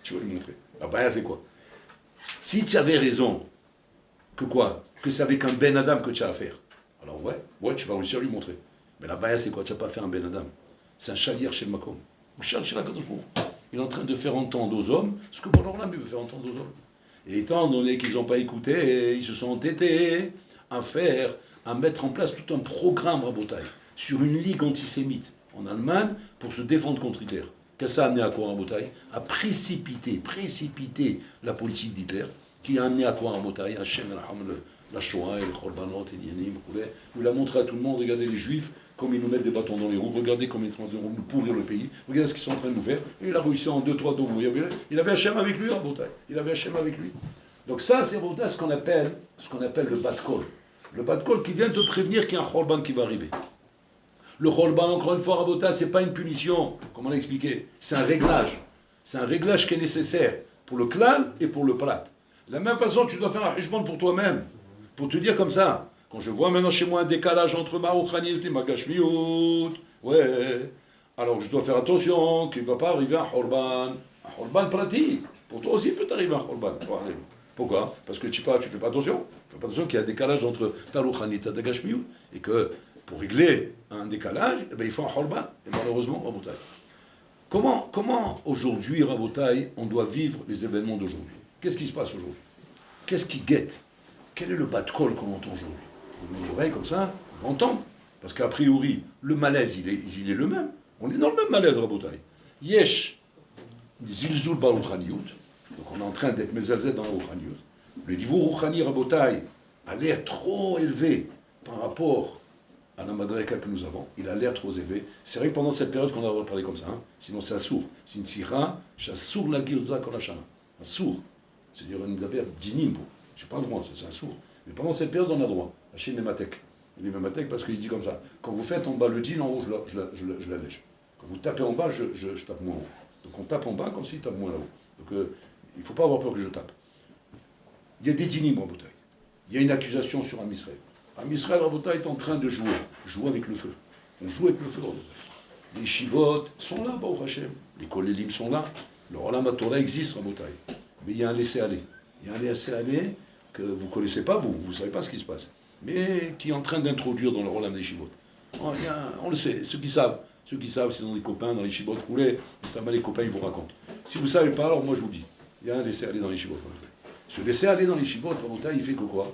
Speaker 1: tu vas lui montrer. Ah ben, c'est quoi? Si tu avais raison, que quoi? Que c'est avec un Ben Adam que tu as affaire. Alors ouais, tu vas réussir à lui montrer. Mais la baya, c'est quoi? Tu n'as pas affaire à un Ben Adam. C'est un chalier chez le Makom. Ou chez la Kadosh. Il est en train de faire entendre aux hommes ce que Bonorlam veut faire entendre aux hommes. Et étant donné qu'ils n'ont pas écouté, ils se sont entêtés à mettre en place tout un programme Rabotai sur une ligue antisémite en Allemagne pour se défendre contre Hitler. Qu'est-ce que ça a amené à quoi, Rabotai? À précipiter la politique d'Hitler, qui a amené à quoi Rabotai Hachem, la Shoah et les Korbanot et l'Yanim, où il a montré à tout le monde, regardez les Juifs, comme ils nous mettent des bâtons dans les roues, regardez comme ils sont en train de nous pourrir le pays, regardez ce qu'ils sont en train de nous faire, et il a réussi en 2-3 dos. Il avait Hachem avec lui, Rabotai. Il avait Hachem avec lui. Donc ça, c'est Rabotai, ce qu'on appelle le bas de col. Le bas de col qui vient te prévenir qu'il y a un Khorban qui va arriver. Le Khorban, encore une fois, Rabotai, c'est pas une punition, comme on l'a expliqué, c'est un réglage. C'est un réglage qui est nécessaire pour le clan et pour le prat. De la même façon, tu dois faire un hishbon pour toi-même, pour te dire comme ça. Quand je vois maintenant chez moi un décalage entre ma rouchaniyut et ma gashmiyut, ouais, alors je dois faire attention qu'il ne va pas arriver un khorban pratique. Pour toi aussi, il peut t'arriver un khorban. Pourquoi? Parce que tu ne fais pas attention. Tu fais pas attention qu'il y a un décalage entre ta rouchaniyut et ta gashmiyut. Et que pour régler un décalage, eh bien, il faut un khorban. Et malheureusement, Rabotai. Comment aujourd'hui, Rabotai, on doit vivre les événements d'aujourd'hui? Qu'est-ce qui se passe aujourd'hui? Qu'est-ce qui guette? Quel est le bas de col qu'on entend aujourd'hui? On met l'oreille comme ça, on entend. Parce qu'a priori, le malaise, il est le même. On est dans le même malaise, Rabotai. Yesh, zilzul ba rouchaniyut. Donc on est en train d'être mezalzet dans la rouchaniyut. Le niveau rouchani, Rabotai, a l'air trop élevé par rapport à la madreka que nous avons. Il a l'air trop élevé. C'est vrai que pendant cette période qu'on a le droit de parler comme ça. Hein. Sinon c'est assour. C'est une sira, j'assour la guilda kolachana. Assour. C'est-à-dire une d'abord dinim. Je n'ai pas le droit, c'est un sourd. Mais pendant cette période, on a droit. Hachem Nematek. Il est Nematek parce qu'il dit comme ça. Quand vous faites en bas le djinn, en haut, je l'allège. Quand vous tapez en bas, je tape moins en haut. Donc on tape en bas comme s'il tape moins là-haut. Donc il ne faut pas avoir peur que je tape. Il y a des dînim en bouteille. Il y a une accusation sur Am Israël. Am Israël, Rabotai, est en train de jouer avec le feu. On joue avec le feu, Rabotai. Les shivot sont là, Baruch Hashem. Les kolélim sont là. Le Olam HaTorah existe, Rabotai. Mais il y a un laisser-aller. Il y a un laisser-aller que vous ne connaissez pas, vous ne savez pas ce qui se passe. Mais qui est en train d'introduire dans le Olam des shivot. On le sait. Ceux qui savent, s'ils ont des copains dans les shivot roulés, ça va, les copains, ils vous racontent. Si vous ne savez pas, alors moi je vous dis. Il y a un laisser-aller dans les shivot. Ce laisser-aller dans les shivot, Rabotai, il fait que quoi?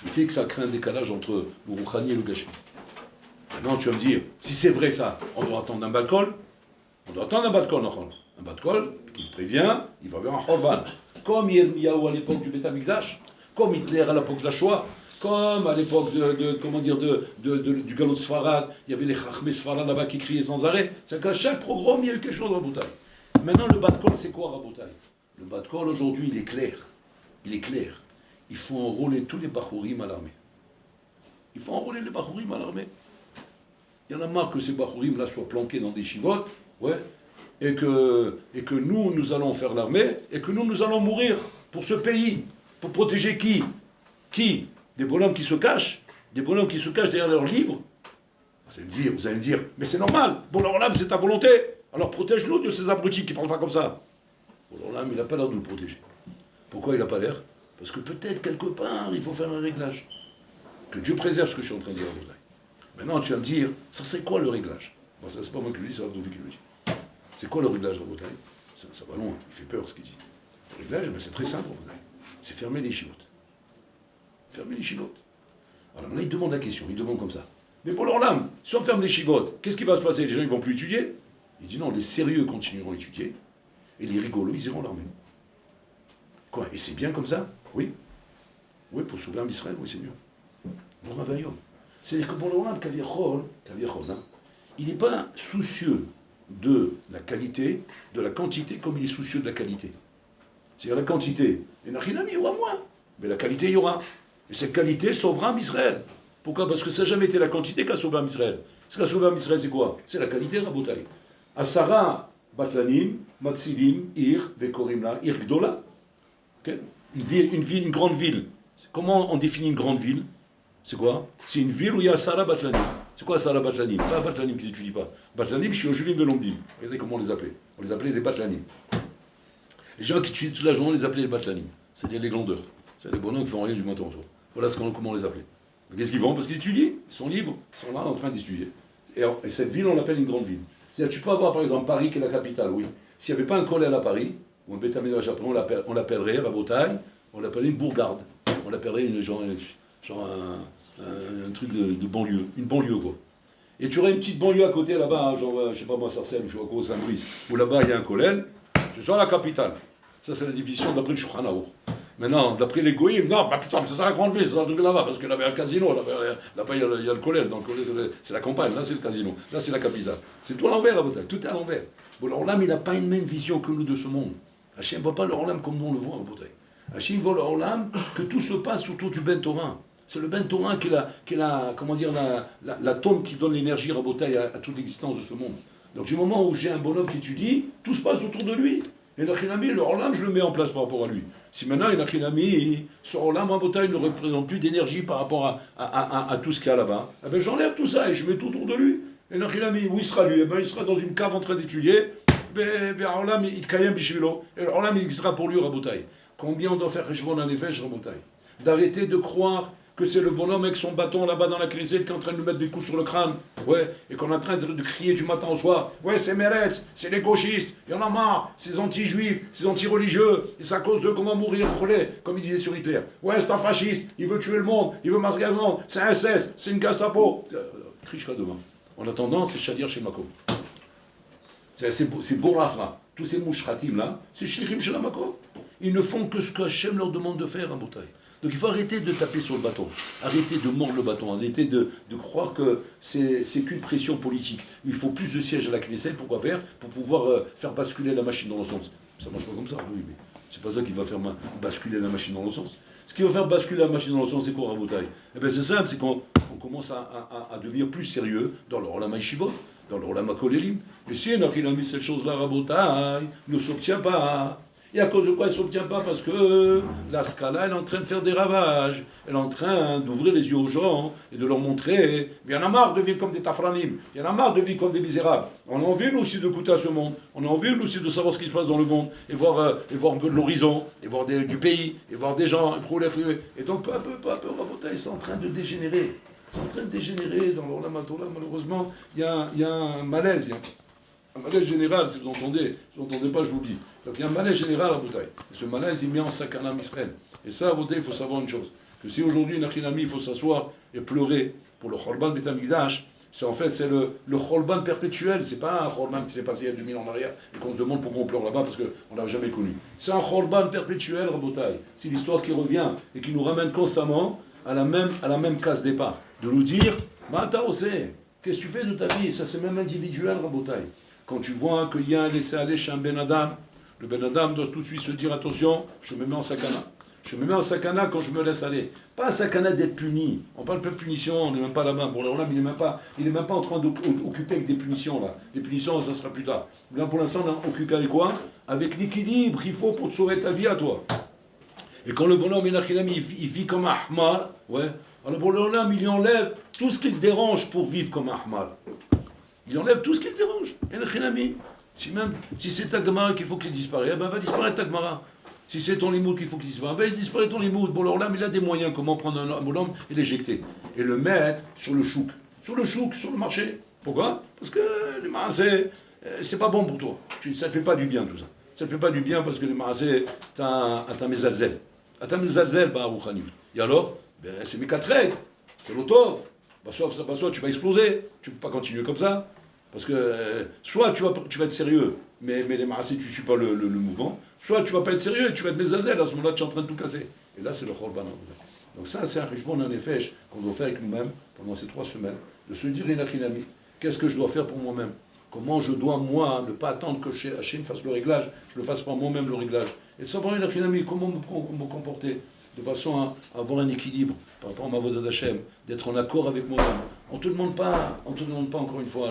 Speaker 1: Il fait que ça crée un décalage entre le rouchani et le gashmi. Maintenant, tu vas me dire, si c'est vrai ça, on doit attendre un bat-kol. On doit attendre un bat-kol, non? Un bat-kol qui prévient, il va y avoir un khorban. Comme Yirmiyahu à l'époque du Beth Amikdash, comme Hitler à l'époque de la Shoah, comme à l'époque du galop de Sfarad, il y avait les Chachmé Sfarad là-bas qui criaient sans arrêt. C'est qu'à chaque programme, il y a eu quelque chose de Rabotai. Maintenant, le bat-kol, c'est quoi, Rabotai? Le bat-kol, aujourd'hui, il est clair. Il est clair. Il faut enrôler tous les Bachourim à l'armée. Il faut enrôler les Bachourim à l'armée. Il y en a marre que ces Bachourim là soient planqués dans des chivotes, ouais, et que nous allons faire l'armée, et que nous allons mourir pour ce pays. Pour protéger qui? Qui? Des bonhommes qui se cachent? Des bonhommes qui se cachent derrière leurs livres? Vous allez me dire, mais c'est normal, bon alors là, c'est ta volonté, alors protège-nous de ces abrutis qui ne parlent pas comme ça. Bon alors là, mais il n'a pas l'air de nous protéger. Pourquoi il n'a pas l'air? Parce que peut-être quelque part, il faut faire un réglage. Que Dieu préserve ce que je suis en train de dire. Maintenant, tu vas me dire, ça c'est quoi le réglage? Bon, ça c'est pas moi qui le dis, c'est Rav Dovi qui le dit. C'est quoi le réglage, Rabotai? Ça va loin, il fait peur ce qu'il dit. Le réglage, ben, c'est très simple, Rabotai. C'est fermer les chivotes. Fermer les chivotes. Alors là, il demande la question, il demande comme ça. Mais pour leur lame, si on ferme les chivotes, qu'est-ce qui va se passer? Les gens, ils vont plus étudier? Il dit non, les sérieux continueront à étudier, et les rigolos, ils iront à l'armée. Quoi? Et c'est bien comme ça? Oui. Oui, pour sauver un Israël, oui, c'est mieux. Bon Ravaillon. C'est-à-dire que pour le Olam, Kaviachol, hein, il n'est pas soucieux de la qualité, de la quantité, comme il est soucieux de la qualité. C'est-à-dire la quantité, il y aura moins, mais la qualité, il y aura. Et cette qualité sauvera un Israël. Pourquoi? Parce que ça n'a jamais été la quantité qui a sauvé un Israël. Ce qui a sauvé un Israël, c'est quoi? C'est la qualité, Rabotai. Asara, Batlanim, Matsilim, Ir, Vekorimla, Ir Gdola. Okay? Une grande ville. Comment on définit une grande ville? C'est quoi? C'est une ville où il y a Asara Batlanim. C'est quoi Asara Batlanim? Pas Batlanim qui ne s'étudie pas. Batlanim, je suis au Julim de Lomdim. Regardez comment on les appelait. On les appelait les Batlanim. Les gens qui étudient toute la journée, on les appelait les Batlanim. C'est-à-dire les glandeurs. C'est les bonhommes qui font rien du matin au soir. Voilà comment on les appelait. Qu'est-ce qu'ils font? Parce qu'ils étudient. Ils sont libres. Ils sont là en train d'étudier. Et cette ville, on l'appelle une grande ville. C'est-à-dire, tu peux avoir par exemple Paris qui est la capitale, oui. S'il n'y avait pas un collège à Paris, ou un Beth-Amikdash au Japon, on l'appellerait, Rabotai, on l'appellerait une bourgade. On l'appellerait un truc de banlieue. Une banlieue, quoi. Et tu aurais une petite banlieue à côté là-bas, hein, genre, je sais pas moi, Sarcelles, je sais pas quoi, Saint-Brice, où là-bas il y a un collège, c'est ça la capitale. Ça, c'est la division d'après le Shulchan Aruch. Maintenant, d'après les goïms, non, bah putain, mais ça sert à grande ville, c'est un truc là-bas, parce que là-bas, il y a le casino, là-bas, il y a le collège, donc le collège, c'est la campagne, là, c'est le casino, là, c'est la capitale. C'est tout à l'envers, tout est à l'envers. Bon, l'Olam, il n'a pas une même vision que nous de ce monde. Hachem ne voit pas l'Olam comme nous on le voit, Hachem voit l'Olam que tout se passe autour du Ben Torah. C'est le Ben Torah qui est la, comment dire, l'atome qui donne l'énergie rabotaille à toute l'existence de ce monde. Donc, du moment où j'ai un bonhomme qui étudie, tout se passe autour de lui. Et l'Achinami, le Olam, je le mets en place par rapport à lui. Si maintenant, l'Achinami, ce Olam rabotaille ne représente plus d'énergie par rapport à tout ce qu'il y a là-bas, eh ben, j'enlève tout ça et je mets tout autour de lui. Et l'Achinami, où il sera lui? Eh ben, il sera dans une cave en train d'étudier. Vers Olam, il kayem bishvilo. Et l'Olam, il sera pour lui rabotaille. Combien on doit faire Rejbon en effet, rabotaille? D'arrêter de croire que c'est le bonhomme avec son bâton là-bas dans la crisette qui est en train de nous mettre des coups sur le crâne, ouais, et qu'on est en train de crier du matin au soir, ouais, c'est Meretz, c'est les gauchistes, il y en a marre, ces anti-juifs, ces anti-religieux, et c'est à cause d'eux qu'on va mourir brûlés, comme il disait sur Hitler. Ouais, c'est un fasciste, il veut tuer le monde, il veut masquer le monde, c'est un SS, c'est une Gestapo. Krishka demain. En attendant, c'est Shadir chez Mako. C'est Bourasra. Tous ces mouchratim là, c'est Shlichim chez la Mako. Ils ne font que ce que Hachem leur demande de faire, en bouteille. Donc il faut arrêter de taper sur le bâton, arrêter de mordre le bâton, arrêter de croire que c'est qu'une pression politique. Il faut plus de sièges à la Knesset, pourquoi faire? Pour pouvoir faire basculer la machine dans le sens. Ça ne marche pas comme ça, oui, mais c'est pas ça qui va faire basculer la machine dans le sens. Ce qui va faire basculer la machine dans le sens, c'est quoi, Rabotaï? Eh bien c'est simple, c'est qu'on commence à devenir plus sérieux dans le Olam Yeshivot, dans le Olam HaKolelim. Mais si il a mis cette chose-là, Rabotaï, ne s'obtient pas. Et à cause de quoi elle ne s'obtient pas? Parce que la Scala, elle est en train de faire des ravages. Elle est en train d'ouvrir les yeux aux gens et de leur montrer. Il y en a marre de vivre comme des tafranim. Il y en a marre de vivre comme des misérables. On a envie, nous aussi, de goûter à ce monde. On a envie, nous aussi, de savoir ce qui se passe dans le monde. Et voir un peu de l'horizon. Et voir du pays. Et voir des gens. Et donc, peu à peu, Rabotaï, c'est en train de dégénérer. C'est en train de dégénérer dans l'Olam HaTorah. Malheureusement, il y a un malaise. Un malaise général, si vous entendez. Si vous n'entendez pas, je vous le dis. Donc il y a un malaise général à Boutaï. Et ce malaise, il met en sakana Israël. Et ça, à Boutaï, il faut savoir une chose. Que si aujourd'hui, Nachinami, il faut s'asseoir et pleurer pour le Chorban Beth Amikdash, c'est en fait, c'est le Chorban perpétuel. C'est pas un Chorban qui s'est passé il y a 2000 ans en arrière et qu'on se demande pourquoi on pleure là-bas parce qu'on l'a jamais connu. C'est un Chorban perpétuel, à Boutaï. C'est l'histoire qui revient et qui nous ramène constamment à la même case départ. De nous dire, qu'est-ce que tu fais de ta vie? Ça, c'est même individuel, Rabotaï. Quand tu vois qu'il y a un laisser-aller chez un Ben Adam, le Ben Adam doit tout de suite se dire, attention, je me mets en sakana. Je me mets en sakana quand je me laisse aller. Pas un sakana d'être puni. On parle pas de punition, on n'est même pas là-bas. Bon, là, il n'est même pas en train d'occuper avec des punitions, là. Les punitions, ça sera plus tard. Là, pour l'instant, on est occupé avec quoi? Avec l'équilibre qu'il faut pour te sauver ta vie à toi. Et quand le bonhomme, il vit comme un ahmar, ouais. Alors, le bonhomme, il lui enlève tout ce qui le dérange pour vivre comme un ahmar. Il enlève tout ce qui le dérange. Si c'est ta Gemara qu'il faut qu'il disparaisse, eh ben va disparaître ta Gemara. Si c'est ton limoud qu'il faut qu'il disparaisse, ben il disparaît ton limoud. Bon, alors là, il a des moyens, comment prendre un bonhomme et l'éjecter. Et le mettre sur le chouk. Sur le marché. Pourquoi? Parce que les marasés, c'est pas bon pour toi. Ça ne fait pas du bien tout ça. Ça ne fait pas du bien parce que les marasés, t'as mezalzel. T'as mezalzel, bah, et alors, ben, c'est mes 4 règles. C'est l'auto. Bah, soit tu vas exploser. Tu ne peux pas continuer comme ça. Parce que soit tu vas être sérieux, mais les marassés, tu ne suis pas le mouvement, soit tu ne vas pas être sérieux et tu vas être mézazel, à ce moment-là, tu es en train de tout casser. Et là, c'est le Chorban. Donc ça, c'est un richement en effet qu'on doit faire avec nous-mêmes pendant ces 3 semaines, de se dire, Inachinami, qu'est-ce que je dois faire pour moi-même? Comment je dois, moi, ne pas attendre que Hachem fasse le réglage, je le fasse par moi-même le réglage. Et de savoir, Inachinami, comment me comporter de façon à avoir un équilibre par rapport à ma voix d'Hachem, d'être en accord avec moi-même. On ne te demande pas encore une fois,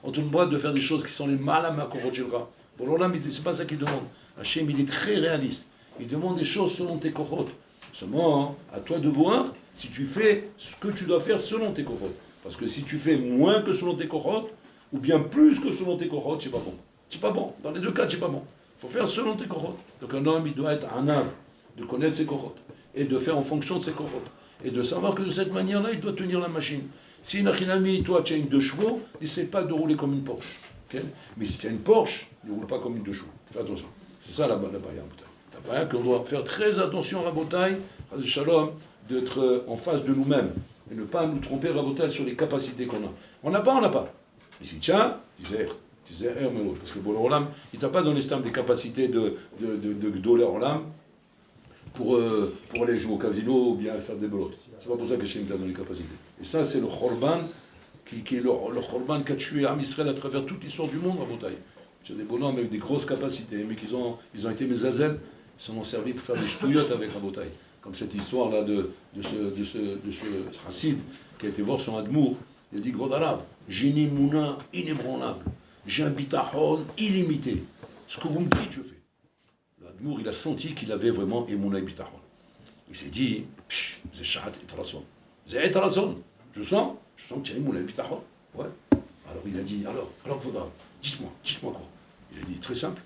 Speaker 1: on te demande pas de faire des choses qui sont les malam à Korotchilra. Bon, là, c'est pas ça qu'il demande. Hachem, il est très réaliste. Il demande des choses selon tes kohot. Seulement, à toi de voir si tu fais ce que tu dois faire selon tes kohot. Parce que si tu fais moins que selon tes kohot, ou bien plus que selon tes kohot, c'est pas bon. C'est pas bon. Dans les 2 cas, c'est pas bon. Il faut faire selon tes kohot. Donc un homme, il doit être un âme, de connaître ses kohot, et de faire en fonction de ses kohot. Et de savoir que de cette manière-là, il doit tenir la machine. Si Nachinami, toi, tu as une 2 chevaux, n'essaie pas de rouler comme une Porsche. Okay? Mais si tu as une Porsche, ne roule pas comme une 2 chevaux. Fais attention. C'est ça la baïa. La baïa qu'on doit faire très attention à la bataille, à Shalom, d'être en face de nous-mêmes. Et ne pas nous tromper, Rabotai, sur les capacités qu'on a. On n'a pas. Mais si tu as, parce que Bola Olam, il ne t'a pas donné des capacités de Doler Olam, pour aller jouer au casino ou bien faire des belotes. C'est pas pour ça que Hachem t'a donné les capacités. Et ça, c'est le Khorban, qui est le Khorban qui a tué Am Israël à travers toute l'histoire du monde à Botaï. C'est des bonhommes avec des grosses capacités, mais ils ont été mesazel, ils s'en ont servi pour faire des ch'touillottes avec Rabotaï. Comme cette histoire-là de ce chassid qui a été voir son Admour. Il a dit, Gvodarav, j'ai une mouna inébranlable, j'ai un bitachon illimité. Ce que vous me dites, je fais. L'Admour, il a senti qu'il avait vraiment émouna et bitachon. Il s'est dit, c'est shahat et rason. C'est rason. Je sens que tu as émouna et bitachon. Ouais. Alors il a dit, alors Gvodarav, dites-moi quoi. Il a dit, très simple,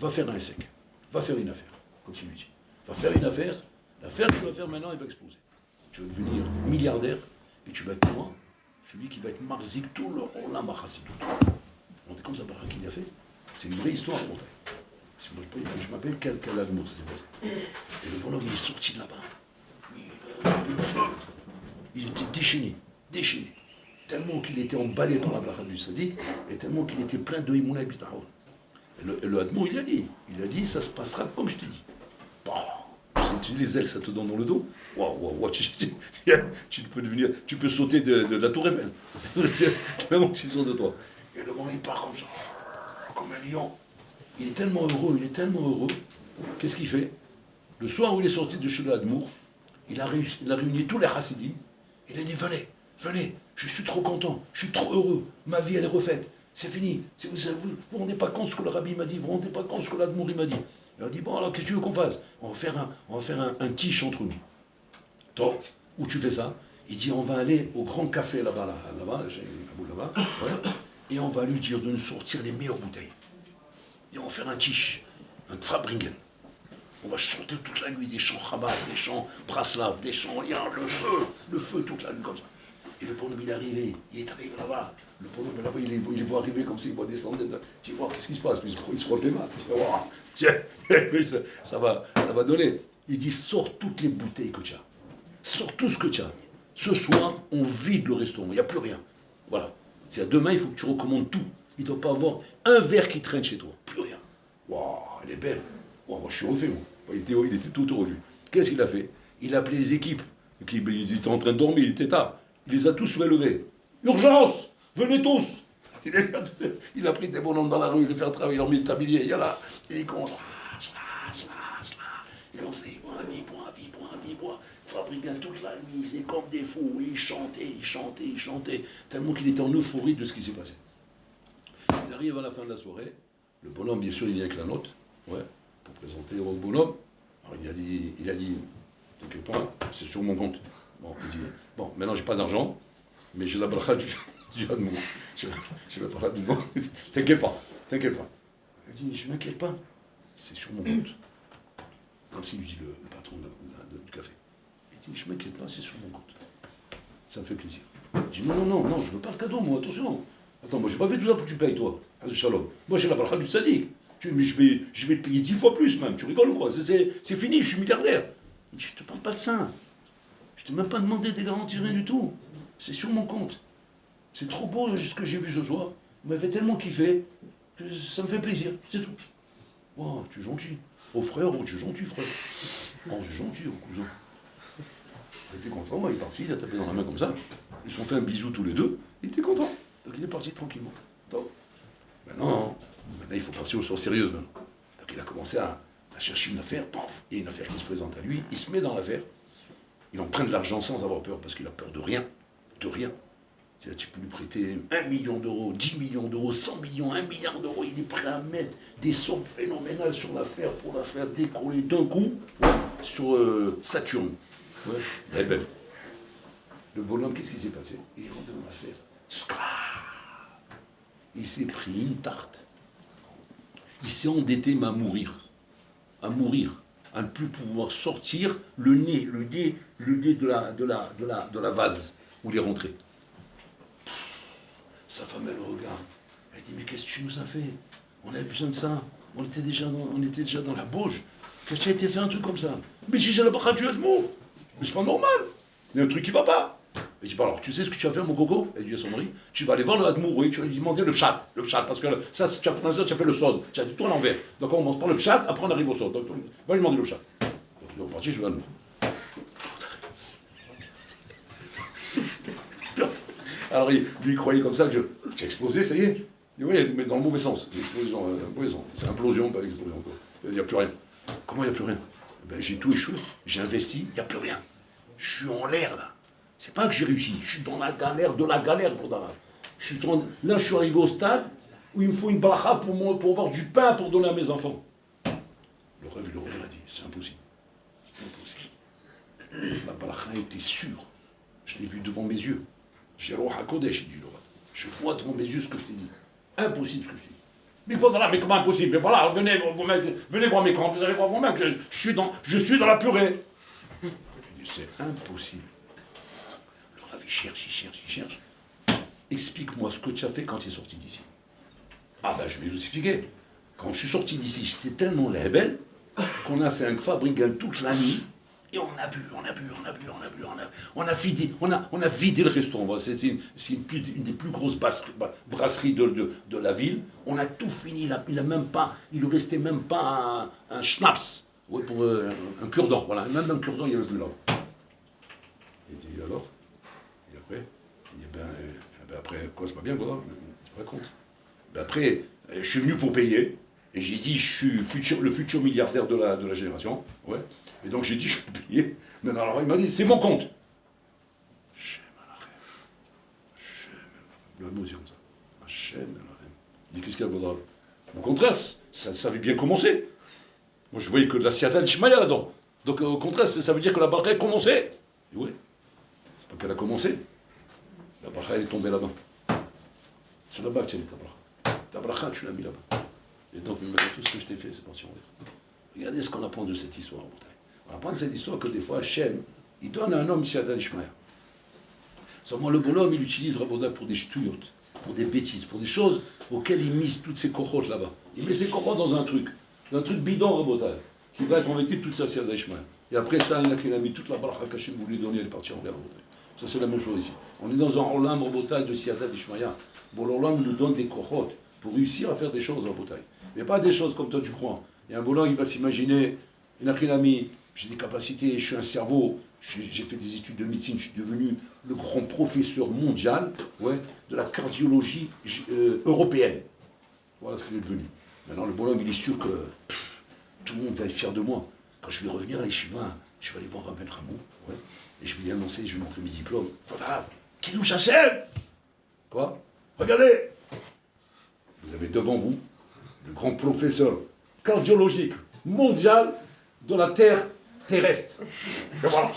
Speaker 1: va faire un sec, va faire une affaire. Comme il lui dit, va faire une affaire, l'affaire que tu vas faire maintenant, elle va exploser. Tu vas devenir milliardaire et tu vas être moi, celui qui va être marzik tout le olam hachassidut. On est comme ça, Barak qu'il a fait. C'est une vraie histoire, mon frère. Je m'appelle quel Admour, c'est passé. Et le bonhomme, il est sorti de là-bas. Il était déchaîné. Tellement qu'il était emballé par la bracha du sadique et tellement qu'il était plein de Imouna et Bitahon. Et le Admour, il a dit, ça se passera comme je t'ai dit. Les ailes, ça te donne dans le dos. Waouh, tu peux sauter de la tour Eiffel. Vraiment que je suis sûr de toi. Et le moment, il part comme ça, comme un lion. Il est tellement heureux. Qu'est-ce qu'il fait? Le soir où il est sorti de chez le Admour, il a réuni tous les chassidim. Il a dit, venez, je suis trop content, je suis trop heureux, ma vie elle est refaite, c'est fini. Vous vous rendez pas compte ce que le rabbi m'a dit, vous vous rendez pas compte ce que l'Admour m'a dit. Il a dit, bon alors qu'est-ce que tu veux qu'on fasse? On va faire un tiche entre nous. Toi, où tu fais ça? Il dit, on va aller au grand café là-bas, ouais, et on va lui dire de nous sortir les meilleures bouteilles. Et on va faire un tiche, un Tfabringen. On va chanter toute la nuit des chants Chabad, des chants Braslav, des chants, il y a le feu toute la nuit comme ça. Et le bonhomme il est arrivé là-bas. Le bonhomme là-bas, il les voit arriver comme ça, il voit descendre. Tu vois, qu'est-ce qui se passe? Il se frotte les mains. Ça va donner. Il dit, sors toutes les bouteilles que tu as. Sors tout ce que tu as. Ce soir, on vide le restaurant, il n'y a plus rien. Voilà. C'est-à-dire, demain, il faut que tu recommandes tout. Il ne doit pas avoir un verre qui traîne chez toi. Plus rien. Waouh, elle est belle. Waouh, moi, je suis refait, moi. Il était tout heureux, lui. Qu'est-ce qu'il a fait? Il a appelé les équipes. Ils étaient en train de dormir, il était tard. Il les a tous fait lever. Urgence! Venez tous! Il a pris des bonhommes dans la rue, il les fait travailler, il leur met le tablier, il y a là. Et il compte. Et comme ça, il boit. Fabriquait toute la nuit, c'est comme des fous. Il chantait. Tellement qu'il était en euphorie de ce qui s'est passé. Il arrive à la fin de la soirée. Le bonhomme, bien sûr, il vient avec la note. Ouais. Pour présenter au bonhomme. Alors il a dit, t'inquiète pas, c'est sur mon compte. Bon, il dit, bon, maintenant j'ai pas d'argent, mais j'ai la bracha du Admour. J'ai la bracha du Admour. T'inquiète pas. Il dit, je m'inquiète pas, c'est sur mon compte. Comme s'il lui dit le patron du café. Il dit, je m'inquiète pas, c'est sur mon compte. Ça me fait plaisir. Il dit, non, je veux pas le cadeau, moi, attention. Attends, moi j'ai pas fait tout ça pour que tu payes, toi. Shalom. Moi j'ai la bracha du sadique. Mais je vais te payer 10 fois plus même, tu rigoles ou quoi? C'est fini, je suis milliardaire. Il dit, je te parle pas de ça. Je t'ai même pas demandé des garanties, rien du tout. C'est sur mon compte. C'est trop beau ce que j'ai vu ce soir. Vous m'avez tellement kiffé que ça me fait plaisir, c'est tout. Oh, tu es gentil. Oh frère, tu es gentil frère. Oh, c'est gentil, cousin. Il était content, moi, il est parti, il a tapé dans la main comme ça. Ils se sont fait un bisou tous les deux, il était content. Donc il est parti tranquillement. Donc, maintenant, il faut passer aux choses sérieuses maintenant. Donc il a commencé à chercher une affaire, paf, il y a une affaire qui se présente à lui, il se met dans l'affaire, il emprunte de l'argent sans avoir peur, parce qu'il a peur de rien. C'est-à-dire tu peux lui prêter 1 million d'euros, 10 millions d'euros, 100 millions, 1 milliard d'euros, il est prêt à mettre des sommes phénoménales sur l'affaire pour la faire décoller d'un coup sur Saturne. Ouais. Elle est belle. Le bonhomme, qu'est-ce qui s'est passé? Il est rentré dans l'affaire. Il s'est pris une tarte. Il s'est endetté, mais à mourir, à ne plus pouvoir sortir le nez de la vase où il est rentré. Sa femme, elle le regarde. Elle dit, mais qu'est-ce que tu nous as fait? On avait besoin de ça. On était déjà dans la bouche. Qu'est-ce que tu as été fait un truc comme ça? Mais j'ai la bracha du Admour. Mais c'est pas normal. Il y a un truc qui va pas. Elle dit, alors, tu sais ce que tu vas faire, mon coco? Elle dit à son mari, tu vas aller voir le Admour, oui, tu vas lui demander le pshat, parce que ça, tu as fait le sod, tu as dit tout à l'envers. Donc on commence par le pshat, après on arrive au sod. Donc va lui demander le pshat. Donc Ils sont partis, je vais à nous. Alors lui, il croyait comme ça que j'ai explosé, ça y est. Il dit, oui, mais dans le mauvais sens. C'est implosion, pas explosion. Il n'y a plus rien. Comment il n'y a plus rien? Ben, j'ai tout échoué, j'ai investi, il n'y a plus rien. Je suis en l'air là. C'est pas que j'ai réussi, je suis dans la galère de la galère pour Dara. Là, je suis arrivé au stade où il me faut une bracha pour avoir du pain pour donner à mes enfants. Le rêve, il a dit, c'est impossible. Impossible. La bracha était sûre. Je l'ai vu devant mes yeux. J'ai roi Hakodesh, il dit le rêve. Je vois devant mes yeux ce que je t'ai dit. Impossible ce que je t'ai dit. Mais voilà, mais comment impossible? Mais voilà, venez voir mes camps, vous allez voir vous-même que je suis dans la purée. C'est impossible. Le rêve, il cherche. Explique-moi ce que tu as fait quand tu es sorti d'ici. Ah ben je vais vous expliquer. Quand je suis sorti d'ici, j'étais tellement lebel qu'on a fait un kfabringan toute la nuit et on a bu. On a vidé le restaurant. C'est une des plus grosses brasseries de la ville. On a tout fini. Il ne restait même pas un schnapps. Oui, pour un cure-dent. Voilà, même un cure-dent, il n'y avait plus là. Il dit alors? Et après? Il dit ben après, quoi, c'est pas bien, voilà, tu racontes. Ben après, je suis venu pour payer, et j'ai dit, je suis le futur milliardaire de la génération, ouais. Et donc j'ai dit, je peux payer. Mais alors il m'a dit, c'est mon compte. Le mot c'est comme ça. Il dit, qu'est-ce qu'il y a, vaudra? Au contraire, ça avait bien commencé. Moi je voyais que de la siata d'Ishmaïa là-dedans. Donc au contraire, ça veut dire que la barca a commencé. Et oui, c'est pas qu'elle a commencé. La bracha, elle est tombée là-bas. C'est là-bas que tu as mis ta bracha. Ta bracha, tu l'as mis là-bas. Et donc, maintenant, tout ce que je t'ai fait, c'est parti en l'air. Regardez ce qu'on apprend de cette histoire. On apprend de cette histoire que des fois, Hachem, il donne à un homme Siata d'Ishmaïa. Seulement, le bon homme, il utilise Raboda pour des ch'touillottes, pour des bêtises, pour des choses auxquelles il mise toutes ses cochotes là-bas. Il met ses cochotes dans un truc bidon Raboda, qui va être envêté de toute sa Siata d'Ishmaïa. Et après ça, il a mis toute la bracha qu'Hachem voulait donner, elle est partie en l'air. Ça, c'est la même chose ici. On est dans un Olam Rabotai de Siata d'Ishmaïa. Bon, l'Olam nous donne des kochot pour réussir à faire des choses Rabotai. Mais pas des choses comme toi tu crois. Et un boulot, il va s'imaginer, il n'a qu'un ami, j'ai des capacités, je suis un cerveau, j'ai fait des études de médecine, je suis devenu le grand professeur mondial, ouais, de la cardiologie européenne. Voilà ce qu'il est devenu. Maintenant, le bonhomme, il est sûr que tout le monde va être fier de moi. Quand je vais revenir à l'Yeshiva, je vais aller voir Rabben Ramon, ouais, et je vais lui annoncer, je vais montrer mes diplômes. Voilà, qui nous Hachem? Quoi? Regardez! Vous avez devant vous le grand professeur cardiologique mondial de la Terre terrestre. Et voilà.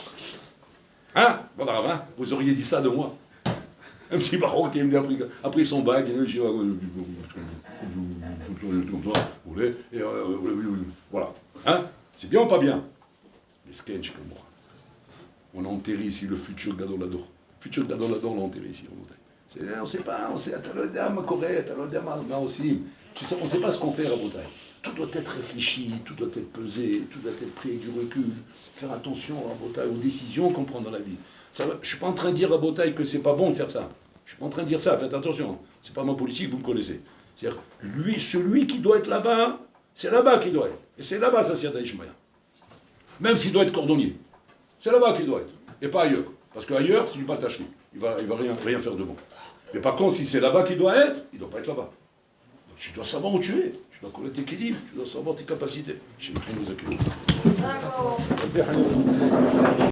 Speaker 1: Hein? Voilà, hein? Vous auriez dit ça de moi. Un petit baron qui a pris son bac, et voilà. Hein? C'est bien ou pas bien? Les sketchs comme moi. On a enterré ici le futur Gadolador. Le futur Gadolador, on l'a enterré ici. On ne sait pas, on sait, Talodama Corée, Talodama aussi. On ne sait pas ce qu'on fait à Rabotai. Tout doit être réfléchi, tout doit être pesé, tout doit être pris avec du recul. Faire attention à Rabotai, aux décisions qu'on prend dans la vie. Je ne suis pas en train de dire à Rabotai que c'est pas bon de faire ça. Je ne suis pas en train de dire ça, faites attention. Ce n'est pas ma politique, vous me connaissez. C'est-à-dire, celui qui doit être là-bas, c'est là-bas qu'il doit être. Et c'est là-bas, ça s'y attache Ishmael. Même s'il doit être cordonnier. C'est là-bas qu'il doit être. Et pas ailleurs. Parce qu'ailleurs, c'est du baltacherie. Il va rien faire de bon. Mais par contre, si c'est là-bas qu'il doit être, il ne doit pas être là-bas. Donc tu dois savoir où tu es. Tu dois connaître tes équilibres. Tu dois savoir tes capacités. J'ai pris nos accueils.